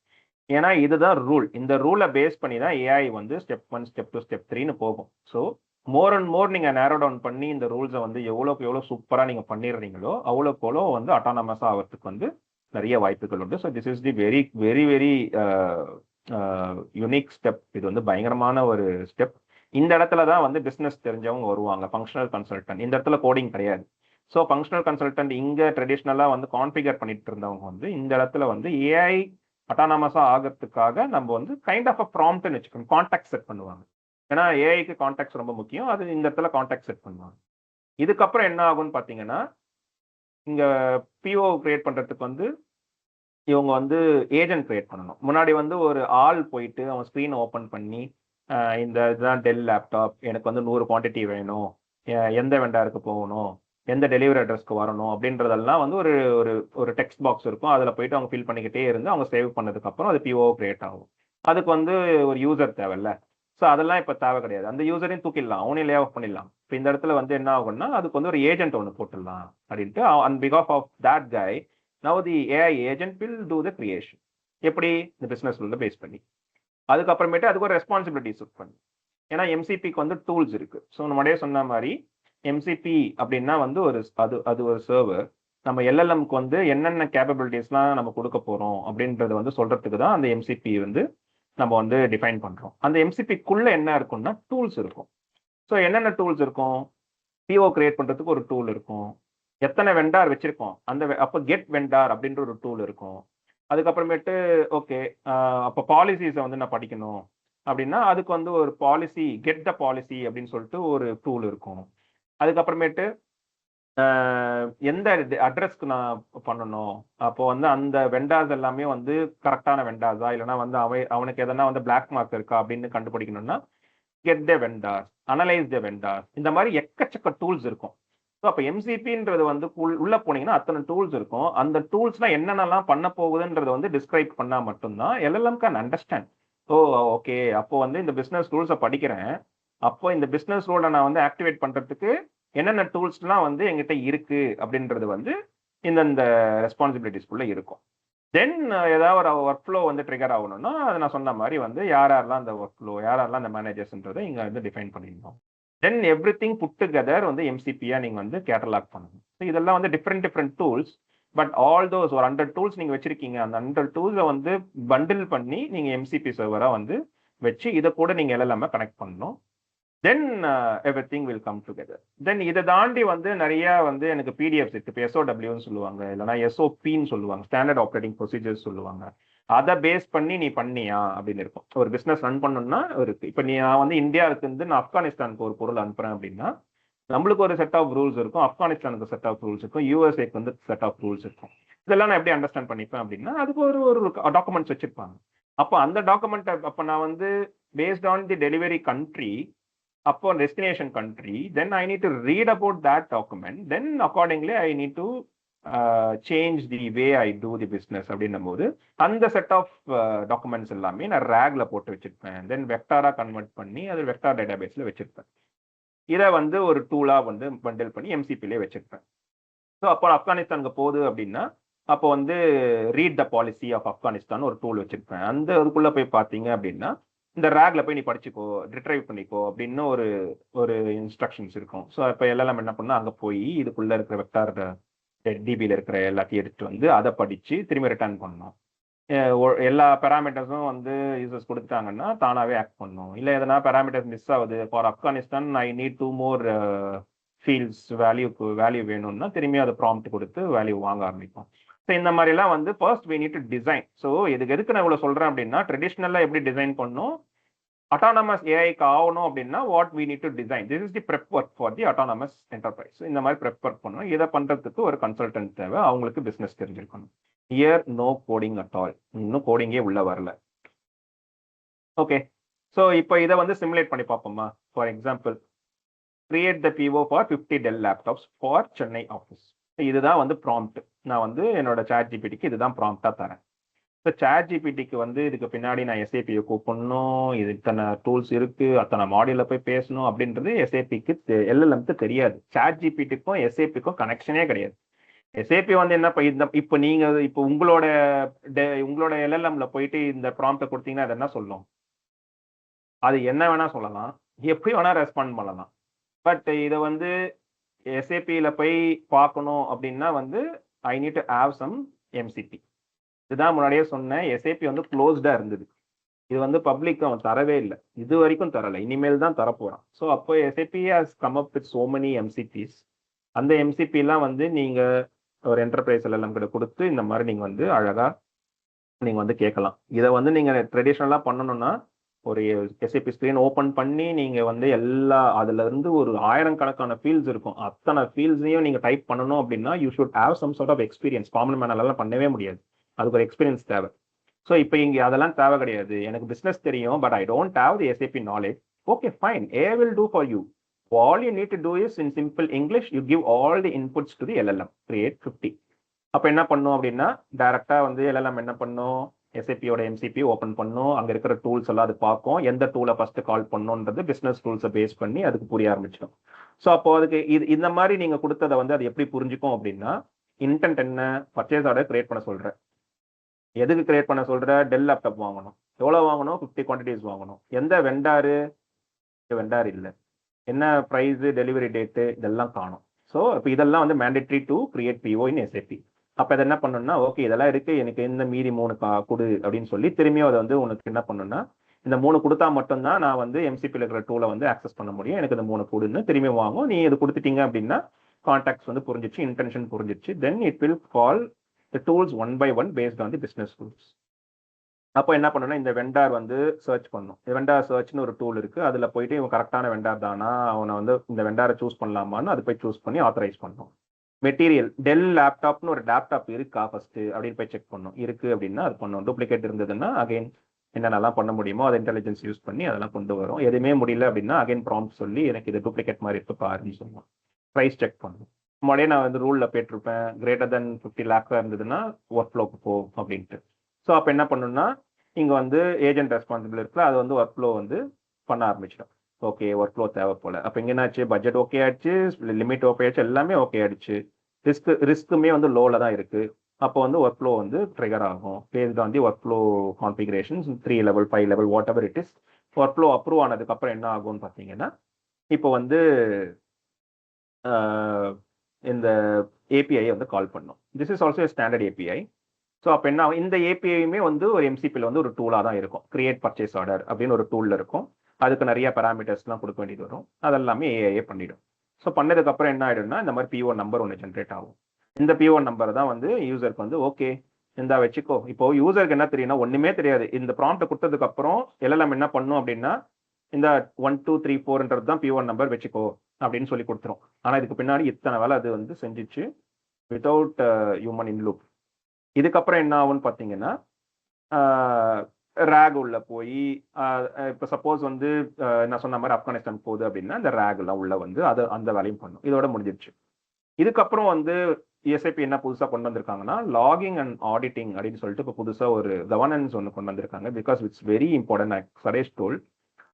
ஏன்னா இதுதான் ரூல். இந்த ரூலை பேஸ் பண்ணி தான் ஏஐ வந்து ஸ்டெப் 1, ஸ்டெப் 2, ஸ்டெப் 3ன்னு போகும். ஸோ மோர் அண்ட் மோர் நீங்கள் நேரோ டவுன் பண்ணி இந்த ரூல்ஸை வந்து எவ்வளோக்கு எவ்வளோ சூப்பராக நீங்கள் பண்ணிடுறீங்களோ அவ்வளோக்கு எவ்வளோ வந்து அட்டானமஸாக ஆகிறதுக்கு வந்து நிறைய வாய்ப்புகள் உண்டு. So this is the very very very unique step. இது வந்து பயங்கரமான ஒரு ஸ்டெப். இந்த இடத்துல தான் வந்து பிஸ்னஸ் தெரிஞ்சவங்க வருவாங்க, ஃபங்க்ஷனல் கன்சல்டன்ட். இந்த இடத்துல கோடிங் கிடையாது. ஸோ ஃபங்க்ஷனல் கன்சல்டன்ட் இங்கே ட்ரெடிஷ்னலாக வந்து கான்ஃபிகர் பண்ணிட்டு இருந்தவங்க வந்து இந்த இடத்துல வந்து ஏஐ அட்டானமஸா ஆகிறதுக்காக நம்ம வந்து கைண்ட் ஆஃப் அ ப்ராம்ப்ட்னு வச்சுக்கணும், கான்டாக்ட் செட் பண்ணுவாங்க. ஏன்னா ஏஐக்கு கான்டாக்ட்ஸ் ரொம்ப முக்கியம். அது இந்த இடத்துல கான்டாக்ட் செட் பண்ணுவாங்க. இதுக்கப்புறம் என்ன ஆகும்னு பார்த்தீங்கன்னா, இங்க பிஓ கிரியேட் பண்றதுக்கு வந்து இவங்க வந்து ஏஜென்ட் கிரியேட் பண்ணணும். முன்னாடி வந்து ஒரு ஆள் போயிட்டு அவன் ஸ்க்ரீன் ஓப்பன் பண்ணி இந்த இதுதான் டெல் லேப்டாப், எனக்கு வந்து 100 குவான்டிட்டி வேணும், எந்த வெண்டாருக்கு போகணும், எந்த டெலிவரி அட்ரஸ்க்கு வரணும் அப்படின்றதெல்லாம் வந்து ஒரு ஒரு ஒரு டெக்ஸ்ட் பாக்ஸ் இருக்கும். அதில் போயிட்டு அவங்க ஃபில் பண்ணிக்கிட்டே இருந்து அவங்க சேவ் பண்ணதுக்கப்புறம் அது பிஓ கிரியேட் ஆகும். அதுக்கு வந்து ஒரு யூசர் தேவையில்ல. ஸோ அதெல்லாம் இப்போ தேவை கிடையாது. அந்த யூசரையும் தூக்கிடலாம், அவனையும் லே ஆஃப் பண்ணிடலாம். இப்போ இந்த இடத்துல வந்து என்ன ஆகும்னா அதுக்கு வந்து ஒரு ஏஜென்ட் ஒன்று போட்டுடலாம் அப்படின்ட்டு. And because of that guy now the AI agent will do the creation. எப்படி? இந்த பிஸ்னஸ் ரூல்ல பேஸ் பண்ணி. அதுக்கப்புறமேட்டு அதுக்கு ஒரு ரெஸ்பான்சிபிலிட்டி செட் பண்ணி. ஏன்னா எம்சிபிக்கு வந்து டூல்ஸ் இருக்கு. ஸோ நம்மளே சொன்ன மாதிரி எம்சிபி அப்படின்னா வந்து ஒரு அது ஒரு சர்வர். நம்ம எல்எல்எம்க்கு வந்து என்னென்ன கேப்பபிலிட்டிஸ்லாம் நம்ம கொடுக்க போறோம் அப்படின்றத வந்து சொல்றதுக்கு தான் அந்த எம்சிபி வந்து நம்ம வந்து டிஃபைன் பண்றோம். அந்த எம்சிபிக்குள்ள என்ன இருக்கும்னா டூல்ஸ் இருக்கும். ஸோ என்னென்ன டூல்ஸ் இருக்கும்? பிஓ கிரியேட் பண்றதுக்கு ஒரு டூல் இருக்கும். எத்தனை வெண்டார் வச்சிருக்கோம் அந்த அப்போ கெட் வெண்டார் அப்படின்ற ஒரு டூல் இருக்கும். அதுக்கப்புறமேட்டு ஓகே, அப்போ பாலிசிஸை வந்து நான் படிக்கணும் அப்படின்னா அதுக்கு வந்து ஒரு பாலிசி, கெட் த பாலிசி அப்படின்னு சொல்லிட்டு ஒரு டூல் இருக்கும். அதுக்கப்புறமேட்டு எந்த அட்ரஸ்க்கு நான் பண்ணணும், அப்போ வந்து அந்த வெண்டார்ஸ் எல்லாமே வந்து கரெக்டான வெண்டார்ஸா, இல்லைன்னா வந்து அவனுக்கு எதனா வந்து பிளாக் மார்க் இருக்கா அப்படின்னு கண்டுபிடிக்கணும்னா get the vendors, analyse the vendors, இந்த மாதிரி எக்கச்சக்க டூல்ஸ் இருக்கும். ஸோ அப்போ எம்சிபின்றது வந்து உள்ள போனீங்கன்னா அத்தனை டூல்ஸ் இருக்கும். அந்த டூல்ஸ்லாம் என்னென்னலாம் பண்ண போகுதுன்றதை வந்து டிஸ்கிரைப் பண்ணா மட்டும்தான் LLM can understand. Oh okay, அப்போ வந்து இந்த பிஸ்னஸ் ரூல்ஸை படிக்கிறேன், அப்போ இந்த பிஸ்னஸ் ரூலை நான் வந்து ஆக்டிவேட் பண்றதுக்கு என்னென்ன டூல்ஸ்லாம் வந்து எங்கிட்ட இருக்கு அப்படின்றது வந்து இந்த ரெஸ்பான்சிபிலிட்டிஸ்குள்ள இருக்கும். தென் ஏதாவது ஒரு ஒர்க் ஃப்ளோ வந்து ட்ரிகர் ஆகணும்னா அது நான் சொன்ன மாதிரி வந்து யாரெல்லாம் அந்த ஒர்க் ஃப்ளோ, யாரெல்லாம் அந்த மேனேஜர்ஸ்ன்றதை இங்கே வந்து டிஃபைன் பண்ணிடணும். தென் எவ்ரி திங் புட் டுகெதர் வந்து எம்சிபியா நீங்க வந்து கேட்டலாக் பண்ணணும். ஸோ இதெல்லாம் வந்து different tools. But all those ஒரு 100 டூல்ஸ் நீங்க வச்சிருக்கீங்க, அந்த 100 டூல்ஸை வந்து பண்டில் பண்ணி நீங்க எம்சிபி சர்வரா வந்து வச்சு இதை கூட நீங்க எல்லாமே கனெக்ட் பண்ணணும். Then everything will come together. Then இதை தாண்டி வந்து நிறைய வந்து எனக்கு பிடிஎஃப்ஸ் இருக்கு. இப்போ எஸ்ஓடபிள்யூன்னு சொல்லுவாங்க, இல்லைனா எஸ்ஓபின்னு சொல்லுவாங்க, ஸ்டாண்டர்ட் ஆப்ரேட்டிங் ப்ரொசீஜர்ஸ் சொல்லுவாங்க. அதை பேஸ் பண்ணி நீ பண்ணியா அப்படின்னு இருக்கும். ஒரு பிஸ்னஸ் ரன் பண்ணணும்னா இருக்கு. இப்போ நான் வந்து இந்தியாவுக்கு இருந்து நான் ஆப்கானிஸ்தானுக்கு ஒரு பொருள் அனுப்புறேன் அப்படின்னா நம்மளுக்கு ஒரு செட் ஆஃப் ரூல்ஸ் இருக்கும், ஆப்கானிஸ்தானுக்கு செட் ஆஃப் ரூல்ஸ் இருக்கும், யூஎஸ்ஏக்கு வந்து செட் ஆஃப் ரூல்ஸ் இருக்கும். இதெல்லாம் நான் எப்படி அண்டர்ஸ்டாண்ட் பண்ணிப்பேன் அப்படின்னா அதுக்கு ஒரு ஒரு டாக்குமெண்ட்ஸ் வச்சிருப்பாங்க. அப்போ அந்த டாக்குமெண்ட் அப்போ நான் வந்து based on the delivery country, அப்போ destination country, then I need to read about that document, then accordingly I need to change the way I do the business அப்படின்னும் போது அந்த செட் ஆஃப் டாக்குமெண்ட்ஸ் எல்லாமே நான் ரேக்ல போட்டு வச்சிருப்பேன். தென் வெக்டாரா கன்வெர்ட் பண்ணி அது வெக்டார் டேட்டாபேஸ்ல வச்சிருப்பேன். இதை வந்து ஒரு டூலா வந்து பண்டில் பண்ணி எம்சிபிலே வச்சிருப்பேன். ஸோ அப்போ ஆப்கானிஸ்தானுக்கு போகுது அப்படின்னா அப்போ வந்து read the policy of Afghanistan ஒரு டூல் வச்சிருப்பேன். அந்த அதுக்குள்ள போய் பார்த்தீங்க அப்படின்னா இந்த ரேக்ல போய் நீ படிச்சுக்கோ, ரிட்ரைவ் பண்ணிக்கோ அப்படின்னு ஒரு ஒரு இன்ஸ்ட்ரக்ஷன்ஸ் இருக்கும். ஸோ இப்போ எல்லாம் என்ன பண்ணா அங்கே போய் இதுக்குள்ள இருக்கிற வெக்டார் டிபியில் இருக்கிற எல்லாத்தையும் எடுத்துட்டு வந்து அதை படிச்சு திரும்பி ரிட்டர்ன் பண்ணணும். எல்லா பேராமீட்டர்ஸும் வந்து யூசர்ஸ் கொடுத்துட்டாங்கன்னா தானாகவே ஆக்ட் பண்ணும். இல்லை எதனா பேராமீட்டர்ஸ் மிஸ் ஆகுது, for Afghanistan I need 2 more fields value வேணும்னா திரும்பி அதை ப்ராம்ப்ட் கொடுத்து வேல்யூ வாங்க ஆரம்பிக்கும். ஸோ இந்த மாதிரிலாம் வந்து first we need to design. So எதுக்கு நான் இவ்வளோ சொல்கிறேன் அப்படின்னா, ட்ரெடிஷ்னலாக எப்படி டிசைன் பண்ணும், அட்டானமஸ் ஏஐக்கு ஆகணும் அப்படின்னா what we need to design, this is the prep work for the autonomous enterprise. இந்த மாதிரி ப்ரெப் ஒர்க் பண்ணணும். இதை பண்ணுறதுக்கு ஒரு கன்சல்டன்ட் தேவை, அவங்களுக்கு பிஸ்னஸ் தெரிஞ்சிருக்கணும். Here no coding at all, இன்னும் கோடிங்கே உள்ள வரல. ஓகே, ஸோ இப்போ இதை வந்து சிமுலேட் பண்ணி பார்ப்போமா. For example, create the PO for 50 Dell laptops for Chennai office. இதுதான் வந்து ப்ராம்ப்ட். நான் வந்து என்னோட சாட் ஜிபிடிக்கு இதுதான் ப்ராம்ப்டாக தரேன். ஸோ சாட் ஜிபிடிக்கு வந்து இதுக்கு பின்னாடி நான் எஸ்ஏபியை கூப்பிடணும், இது இத்தனை டூல்ஸ் இருக்கு, அத்தனை மாடியூல போய் பேசணும் அப்படின்றது எஸ்ஏபிக்கு எல்எல்எம்க்கு தெரியாது. சாட் ஜிபிடிக்கும் எஸ்ஏபிக்கும் கனெக்ஷனே கிடையாது. எஸ்ஏபி வந்து என்ன இப்போ நீங்க இப்போ உங்களோட எல்எல்எம்ல போயிட்டு இந்த ப்ராம்ப்டை கொடுத்தீங்கன்னா அது என்ன சொல்லும், அது என்ன வேணா சொல்லலாம், எப்படி வேணா ரெஸ்பாண்ட் பண்ணலாம். பட் இதை வந்து எஸ்ஏபியில போய் பார்க்கணும் அப்படின்னா வந்து I need to have some MCP. இதுதான் முன்னாடியே சொன்னேன், எஸ்ஏபி வந்து க்ளோஸ்டா இருந்தது. இது வந்து பப்ளிக் அவன் தரவே இல்லை, இது வரைக்கும் தரல, இனிமேல் தான் தரப்போறான். ஸோ அப்போ SAP has come up with so many MCPs. அந்த எம்சிபிலாம் வந்து நீங்க ஒரு என்டர்பிரைஸ் எல்லாம் கிட்ட கொடுத்து இந்த மாதிரி நீங்க வந்து அழகா நீங்க வந்து கேட்கலாம். இதை வந்து நீங்க ட்ரெடிஷ்னலா பண்ணணும்னா ஒரு எஸ்ஏபி ஸ்கிரீன் ஓப்பன் பண்ணி நீங்க வந்து அதுல இருந்து ஒரு 1000 கணக்கான ஃபீல்ட்ஸ் இருக்கும், அத்தனை ஃபீல்ட்ஸையும் நீங்க டைப் பண்ணணும் அப்படின்னா you should have some sort of experience. Common மேனால பண்ணவே முடியாது, அதுக்கு ஒரு எக்ஸ்பீரியன்ஸ் தேவை. ஸோ இப்போ இங்க அதெல்லாம் தேவை கிடையாது. எனக்கு பிசினஸ் தெரியும், but I don't have the SAP knowledge. Okay fine, AI will do for you. All you need to do is, in simple English, you give all the inputs to the LLM, create 50. அப்போ என்ன பண்ணும் அப்படின்னா டைரக்டா வந்து LLM என்ன பண்ணும், எஸ்ஏபியோட எம்சிபி ஓப்பன் பண்ணும், அங்க இருக்கிற டூல்ஸ் எல்லாம் அது பார்க்கும், எந்த டூலை ஃபர்ஸ்ட் கால் பண்ணுன்றது பிசினஸ் டூல்ஸை பேஸ் பண்ணி அதுக்கு புரிய ஆரம்பிச்சிடும். ஸோ அப்போ அதுக்கு இந்த மாதிரி நீங்க கொடுத்ததை வந்து அது எப்படி புரிஞ்சுக்கும் அப்படின்னா, இன்டென்ட் என்ன, பர்ச்சேஸ் ஆர்டர் கிரியேட் பண்ண சொல்ற, எதுக்கு கிரியேட் பண்ண சொல்ற, டெல் லேப்டாப் வாங்கணும், எவ்வளவு வாங்கணும், 50 குவான்டிட்டிஸ் வாங்கணும், எந்த வெண்டாரு இல்லை, என்ன ப்ரைஸ், டெலிவரி டேட்டு, இதெல்லாம் காணும். ஸோ இப்போ இதெல்லாம் வந்து mandatory to create PO in SAP. அப்போ அதை என்ன பண்ணணும்னா, ஓகே இதெல்லாம் இருக்கு, எனக்கு இந்த மீதி 3 கொடு அப்படின்னு சொல்லி திரும்பியும் அதை வந்து உனக்கு என்ன பண்ணணும்னா, இந்த 3 கொடுத்தா மட்டும்தான் நான் வந்து எம்சிபியில் இருக்கிற டூலை வந்து ஆக்சஸ் பண்ண முடியும், எனக்கு இந்த 3 கொடுன்னு திரும்பி வாங்கும். நீ இது கொடுத்துட்டீங்க அப்படின்னா கான்டாக்ட்ஸ் வந்து புரிஞ்சிச்சு, இன்டென்ஷன் புரிஞ்சிச்சு, then it will call the tools one by one based on the business tools. அப்போ என்ன பண்ணணும்னா, இந்த வெண்டார் வந்து சர்ச் பண்ணும். வெண்டார் சர்ச்னு ஒரு டூல் இருக்கு, அதுல போயிட்டு இவன் கரெக்டான வெண்டார் தானா, அவனை வந்து இந்த வெண்டாரை சூஸ் பண்ணலாமான்னு அது போய் சூஸ் பண்ணி ஆத்தரைஸ் பண்ணும். மெட்டீரியல், டெல் லேப்டாப்னு ஒரு லேப்டாப் இருக்கா ஃபர்ஸ்ட் அப்படின்னு போய் செக் பண்ணும். இருக்கு அப்படின்னா அது பண்ணும். டூப்ளிகேட் இருந்ததுன்னா அகைன் என்னென்னலாம் பண்ண முடியுமோ அதை இன்டெலிஜென்ஸ் யூஸ் பண்ணி அதெல்லாம் கொண்டு வரும். எதுவுமே முடியல அப்படின்னா அகைன் ப்ராம்ப்ட் சொல்லி எனக்கு இது டூப்ளிகேட் மாதிரி இருக்கு பாருன்னு சொல்லுவோம். ப்ரைஸ் செக் பண்ணும். முன்னாடியே நான் வந்து ரூல்ல போயிட்டுருப்பேன், கிரேட்டர் தென் 50 லேக் இருந்ததுன்னா ஒர்க் ஃப்ளோக்கு போ அப்படின்ட்டு. ஸோ அப்போ என்ன பண்ணணும்னா, இங்கே வந்து ஏஜென்ட் ரெஸ்பான்சிபிள் இருக்குல்ல, அது வந்து ஒர்க் ஃப்ளோ வந்து பண்ண ஆரம்பிச்சிடும். ஓகே ஒர்க் ஃப்ளோ தேவை போல. அப்போ இங்கே என்னாச்சு, பட்ஜெட் ஓகே ஆயிடுச்சு, லிமிட் ஓகே ஆயிடுச்சு, எல்லாமே ஓகே ஆயிடுச்சு, ரிஸ்க்குமே வந்து லோவில் தான் இருக்கு. அப்போ வந்து ஒர்க் ஃப்ளோ வந்து ட்ரிகர் ஆகும் paste on the work flow configurations 3 level 5 level what ever it is. Work flow approve ஆனதுக்கு அப்புறம் என்ன ஆகும்னு பார்த்தீங்கன்னா, இப்போ வந்து இந்த ஏபிஐ வந்து கால் பண்ணும். This is also standard API. So அப்போ என்ன ஆகும், இந்த ஏபிஐயுமே வந்து ஒரு எம்சிபியில் வந்து ஒரு டூலாக தான் இருக்கும். கிரியேட் பர்ச்சேஸ் ஆர்டர் அப்படின்னு ஒரு டூலில் இருக்கும். அதுக்கு நிறைய பேராமீட்டர்ஸ்லாம் கொடுக்க வேண்டியது வரும். அதெல்லாமே ஏஐஏ பண்ணிடும். ஸோ பண்ணதுக்கப்புறம் என்ன ஆகிடும்னா, இந்த மாதிரி பிஓ நம்பர் ஒன்று ஜென்ரேட் ஆகும். இந்த பிஓ நம்பர் தான் வந்து யூசருக்கு வந்து ஓகே இந்த வச்சுக்கோ. இப்போ யூசருக்கு என்ன தெரியும்னா, ஒன்றுமே தெரியாது. இந்த ப்ராம்ப்ட் கொடுத்ததுக்கு அப்புறம் எல்லாம் என்ன பண்ணும் அப்படின்னா, இந்த 1 2 3 4ன்றது தான் பிஓ நம்பர் வச்சுக்கோ அப்படின்னு சொல்லி கொடுத்துரும். ஆனால் இதுக்கு பின்னாடி இத்தனை வேலை அது வந்து செஞ்சிச்சு வித்தவுட் ஹியூமன் இன் லூப். இதுக்கப்புறம் என்ன ஆகும்னு பார்த்தீங்கன்னா, ரேக் உள்ள போய் இப்போ சப்போஸ் வந்து நான் சொன்ன மாதிரி ஆப்கானிஸ்தான் போகுது அப்படின்னா இந்த ரேக்லாம் உள்ள வந்து அது அந்த வேலையும் பண்ணும். இதோட முடிஞ்சிருச்சு. இதுக்கப்புறம் வந்து எஸ்ஐபி என்ன புதுசாக கொண்டு வந்திருக்காங்கன்னா, லாகிங் அண்ட் ஆடிட்டிங் அப்படின்னு சொல்லிட்டு இப்போ புதுசாக ஒரு கவர்னன்ஸ் ஒன்று கொண்டு வந்திருக்காங்க. Because it's very important. சரேஷ் டோல்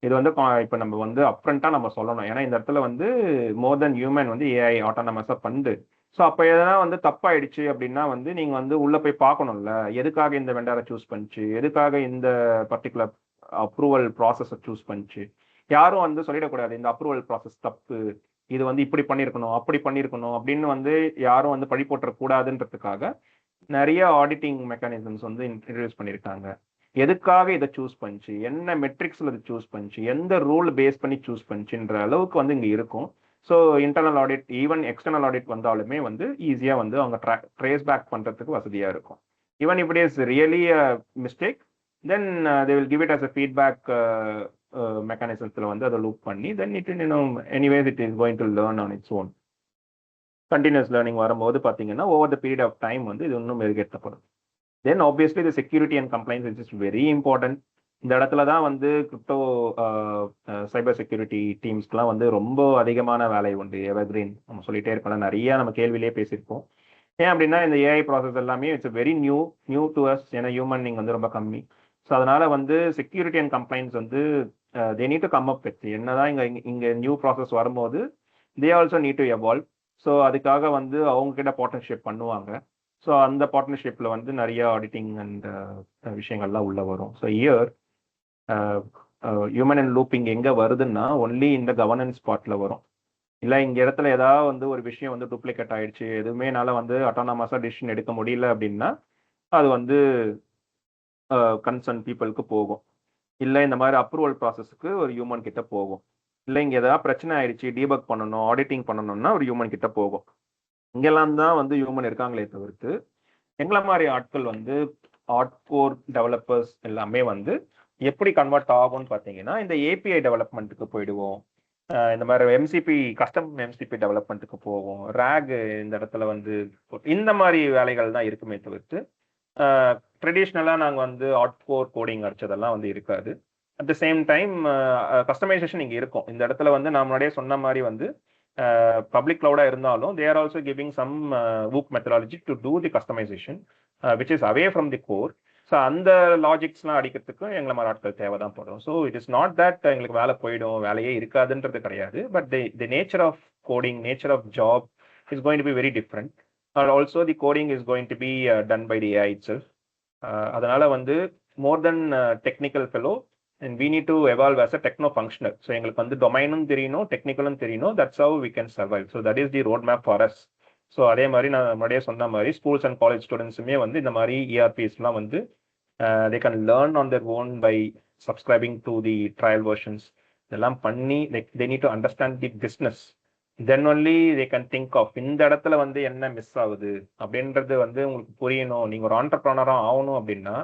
இது வந்து இப்போ நம்ம வந்து அப்ரண்டா நம்ம சொல்லணும். ஏன்னா இந்த இடத்துல வந்து மோர் தென் ஹியூமன் வந்து ஏஐ ஆட்டோனமஸாக பண்ணுது. ஸோ அப்போ எதனா வந்து தப்பாயிடுச்சு அப்படின்னா வந்து நீங்க வந்து உள்ள போய் பார்க்கணும்ல, எதுக்காக இந்த வெண்டாரை சூஸ் பண்ணிச்சு, எதுக்காக இந்த பர்டிகுலர் அப்ரூவல் ப்ராசஸை சூஸ் பண்ணிச்சு. யாரும் வந்து சொல்லிடக்கூடாது இந்த அப்ரூவல் ப்ராசஸ் தப்பு, இது வந்து இப்படி பண்ணியிருக்கணும் அப்படி பண்ணியிருக்கணும் அப்படின்னு வந்து யாரும் வந்து பழி போட்டுறக்கூடாதுன்றதுக்காக நிறைய ஆடிட்டிங் மெக்கானிசம்ஸ் வந்து இன்ட்ரடியூஸ் பண்ணியிருக்காங்க. எதுக்காக இதை சூஸ் பண்ணிச்சு, என்ன மெட்ரிக்ஸில் இதை சூஸ் பண்ணிச்சு, எந்த ரூல் பேஸ் பண்ணி சூஸ் பண்ணிச்சுன்ற அளவுக்கு வந்து இங்கே இருக்கும். So internal audit even external audit வந்தாலுமே வந்து ஈஸியாக வந்து அவங்க ட்ரேஸ் பேக் பண்ணுறதுக்கு வசதியாக இருக்கும். Even if it is really mistake, then they will give it as a feedback மெக்கானிசத்தில் வந்து அதை லூப் பண்ணி then it anyways it is going to learn on its own. Continuous learning வரும்போது பார்த்தீங்கன்னா over the period of time வந்து இது இன்னும் மெருகேற்றப்படும். Then obviously the security and compliance is very important. இந்த இடத்துல தான் வந்து கிரிப்டோ சைபர் செக்யூரிட்டி டீம்ஸ்க்குலாம் வந்து ரொம்ப அதிகமான வேலை உண்டு. எவர்கிரீன் நம்ம சொல்லிட்டே இருக்கோம், நிறைய நம்ம கேள்வியிலே பேசியிருக்கோம். ஏன் அப்படின்னா இந்த ஏஐ ப்ராசஸ் எல்லாமே it's very new to us. ஏன்னா ஹியூமன் நீங்க வந்து ரொம்ப கம்மி. ஸோ அதனால வந்து செக்யூரிட்டி அண்ட் கம்ப்ளைன்ஸ் வந்து they need to come up with. என்னதான் இங்க நியூ ப்ராசஸ் வரும்போது they also need to evolve. So அதுக்காக வந்து அவங்க கிட்ட பார்ட்னர்ஷிப் பண்ணுவாங்க. ஸோ அந்த பார்ட்னர்ஷிப்பில் வந்து நிறைய ஆடிட்டிங் அண்ட் விஷயங்கள்லாம் உள்ள வரும். So year human and looping எங்கே வருதுன்னா ஒன்லி இந்த கவர்னன்ஸ் பார்ட்டில் வரும். இல்லை இங்கே இடத்துல ஏதாவது வந்து ஒரு விஷயம் வந்து டூப்ளிகேட் ஆயிடுச்சு, எதுவுமே என்னால் வந்து அட்டானமஸாக டிசிஷன் எடுக்க முடியல அப்படின்னா அது வந்து கன்சர்ன் பீப்புளுக்கு போகும். இல்லை இந்த மாதிரி அப்ரூவல் ப்ராசஸ்க்கு ஒரு ஹியூமன் கிட்ட போகும். இல்லை இங்கே ஏதாவது பிரச்சனை ஆயிடுச்சு, டீபக் பண்ணணும், ஆடிட்டிங் பண்ணணும்னா ஒரு ஹியூமன் கிட்ட போகும். இங்கெல்லாம் தான் வந்து ஹியூமன் இருக்காங்களே தவிர்த்து எங்களை மாதிரி ஆட்கள் வந்து ஹார்ட்கோர் டெவலப்பர்ஸ் எல்லாமே வந்து எப்படி கன்வெர்ட் ஆகும்னு பார்த்தீங்கன்னா இந்த ஏபிஐ டெவலப்மெண்ட்டுக்கு போயிடுவோம். இந்த மாதிரி எம்சிபி கஸ்டம் எம்சிபி டெவலப்மெண்ட்டுக்கு போவோம். ரேக் இந்த இடத்துல வந்து இந்த மாதிரி வேலைகள் தான் இருக்குமே தவிர்த்து ட்ரெடிஷ்னலாக நாங்கள் வந்து ஹார்ட்கோர் கோடிங் அடிச்சதெல்லாம் வந்து இருக்காது. At the same time customisation இங்கே இருக்கும். இந்த இடத்துல வந்து நான் முன்னாடியே சொன்ன மாதிரி வந்து பப்ளிக் கிளவுடாக இருந்தாலும் they are also giving some woke methodology to do the customisation which is away from the core. So அந்த லாஜிக்ஸ்லாம் அடிக்கிறதுக்கு எங்களை மாதிரி ஆட்கள் தேவை தான் படும். So it is not that எங்களுக்கு வேலை போயிடும், வேலையே இருக்காதுன்றது கிடையாது. But the nature of coding, nature of job is going to be very different. And also the coding is going to be done by the AI itself. அதனால வந்து more then technical fellow and we need to evolve as a techno functional. So எங்களுக்கு வந்து டொமைனும் தெரியணும், டெக்னிக்கலும் தெரியணும். That's how we can survive. So that is the roadmap for us. So அதே மாதிரி நான் முன்னாடியே சொன்ன மாதிரி ஸ்கூல்ஸ் அண்ட் காலேஜ் ஸ்டூடெண்ட்ஸுமே வந்து இந்த மாதிரி இஆர்பிஸ்லாம் வந்து they can learn on their own by subscribing to the trial versions. இதெல்லாம் பண்ணி they need to understand the business. Then only they can think of இந்த இடத்துல வந்து என்ன மிஸ் ஆகுது அப்படின்றது வந்து உங்களுக்கு புரியணும். நீங்கள் ஒரு ஆண்டர்ப்ரனராக ஆகணும் அப்படின்னா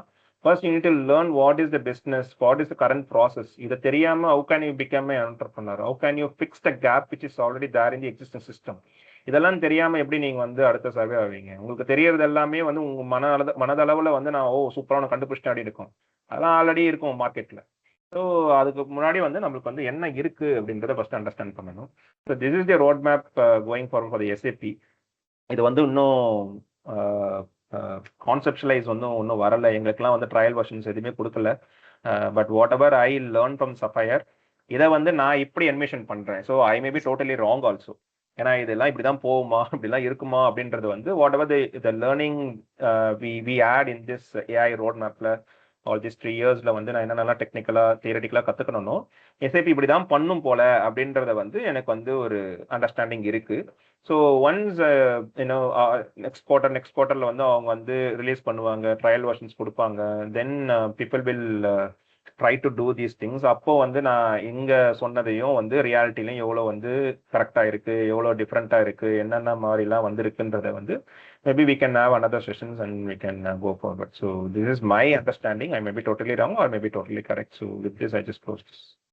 first you need to learn what is the business, what is the current process. இதை தெரியாம how can you become an entrepreneur, how can you fix the gap which is already there in the existing system. இதெல்லாம் தெரியாம எப்படி நீங்க வந்து அடுத்த சர்வே ஆவீங்க? உங்களுக்கு தெரியறது எல்லாமே வந்து உங்க மனதளவுல வந்து நான் சூப்பரான கண்டுபிடிச்சிட்டேன் அப்படி இருக்கும். அதெல்லாம் ஆல்ரெடி இருக்கும் மார்க்கெட்ல. ஸோ அதுக்கு முன்னாடி வந்து நம்மளுக்கு வந்து என்ன இருக்கு அப்படின்றத ஃபர்ஸ்ட் அண்டர்ஸ்டாண்ட் பண்ணணும். So this is the road map going forward for the SAP. இது வந்து இன்னும் கான்செப்டுவலைஸ் வந்து ஒன்றும் வரலை. எங்களுக்குலாம் வந்து ட்ரையல் வெர்ஷன்ஸ் எதுவுமே கொடுக்கல. But whatever I learn from Sapphire, இதை வந்து நான் இப்படி அட்மிஷன் பண்ணுறேன். So I may be totally wrong also. ஏன்னா இதெல்லாம் இப்படி தான் போகுமா, இப்படிலாம் இருக்குமா அப்படின்றது வந்து whatever the learning we add in this AI road மேப்பில் ஆல் திஸ் 3 yearsல வந்து நான் என்னென்னலாம் டெக்னிக்கலாக தியரட்டிக்கலாக கற்றுக்கணும், எஸ்ஐபி இப்படி தான் பண்ணும் போல அப்படின்றத வந்து எனக்கு வந்து ஒரு அண்டர்ஸ்டாண்டிங் இருக்கு. ஸோ ஒன்ஸ் நெக்ஸ்ட் குவார்ட்டரில் வந்து அவங்க வந்து ரிலீஸ் பண்ணுவாங்க, ட்ரையல் வெர்ஷன்ஸ் கொடுப்பாங்க. Then people will try to do these things. அப்போ வந்து நான் இங்கே சொன்னதையும் வந்து ரியாலிட்டிலையும் எவ்வளோ வந்து கரெக்டாக இருக்குது, எவ்வளோ டிஃப்ரெண்ட்டாக இருக்குது, என்னென்ன மாதிரிலாம் வந்துருக்குன்றதை வந்து maybe we can have another sessions and we can go forward. So this is my understanding. I may be totally wrong or may be totally correct. So with this, I just close this.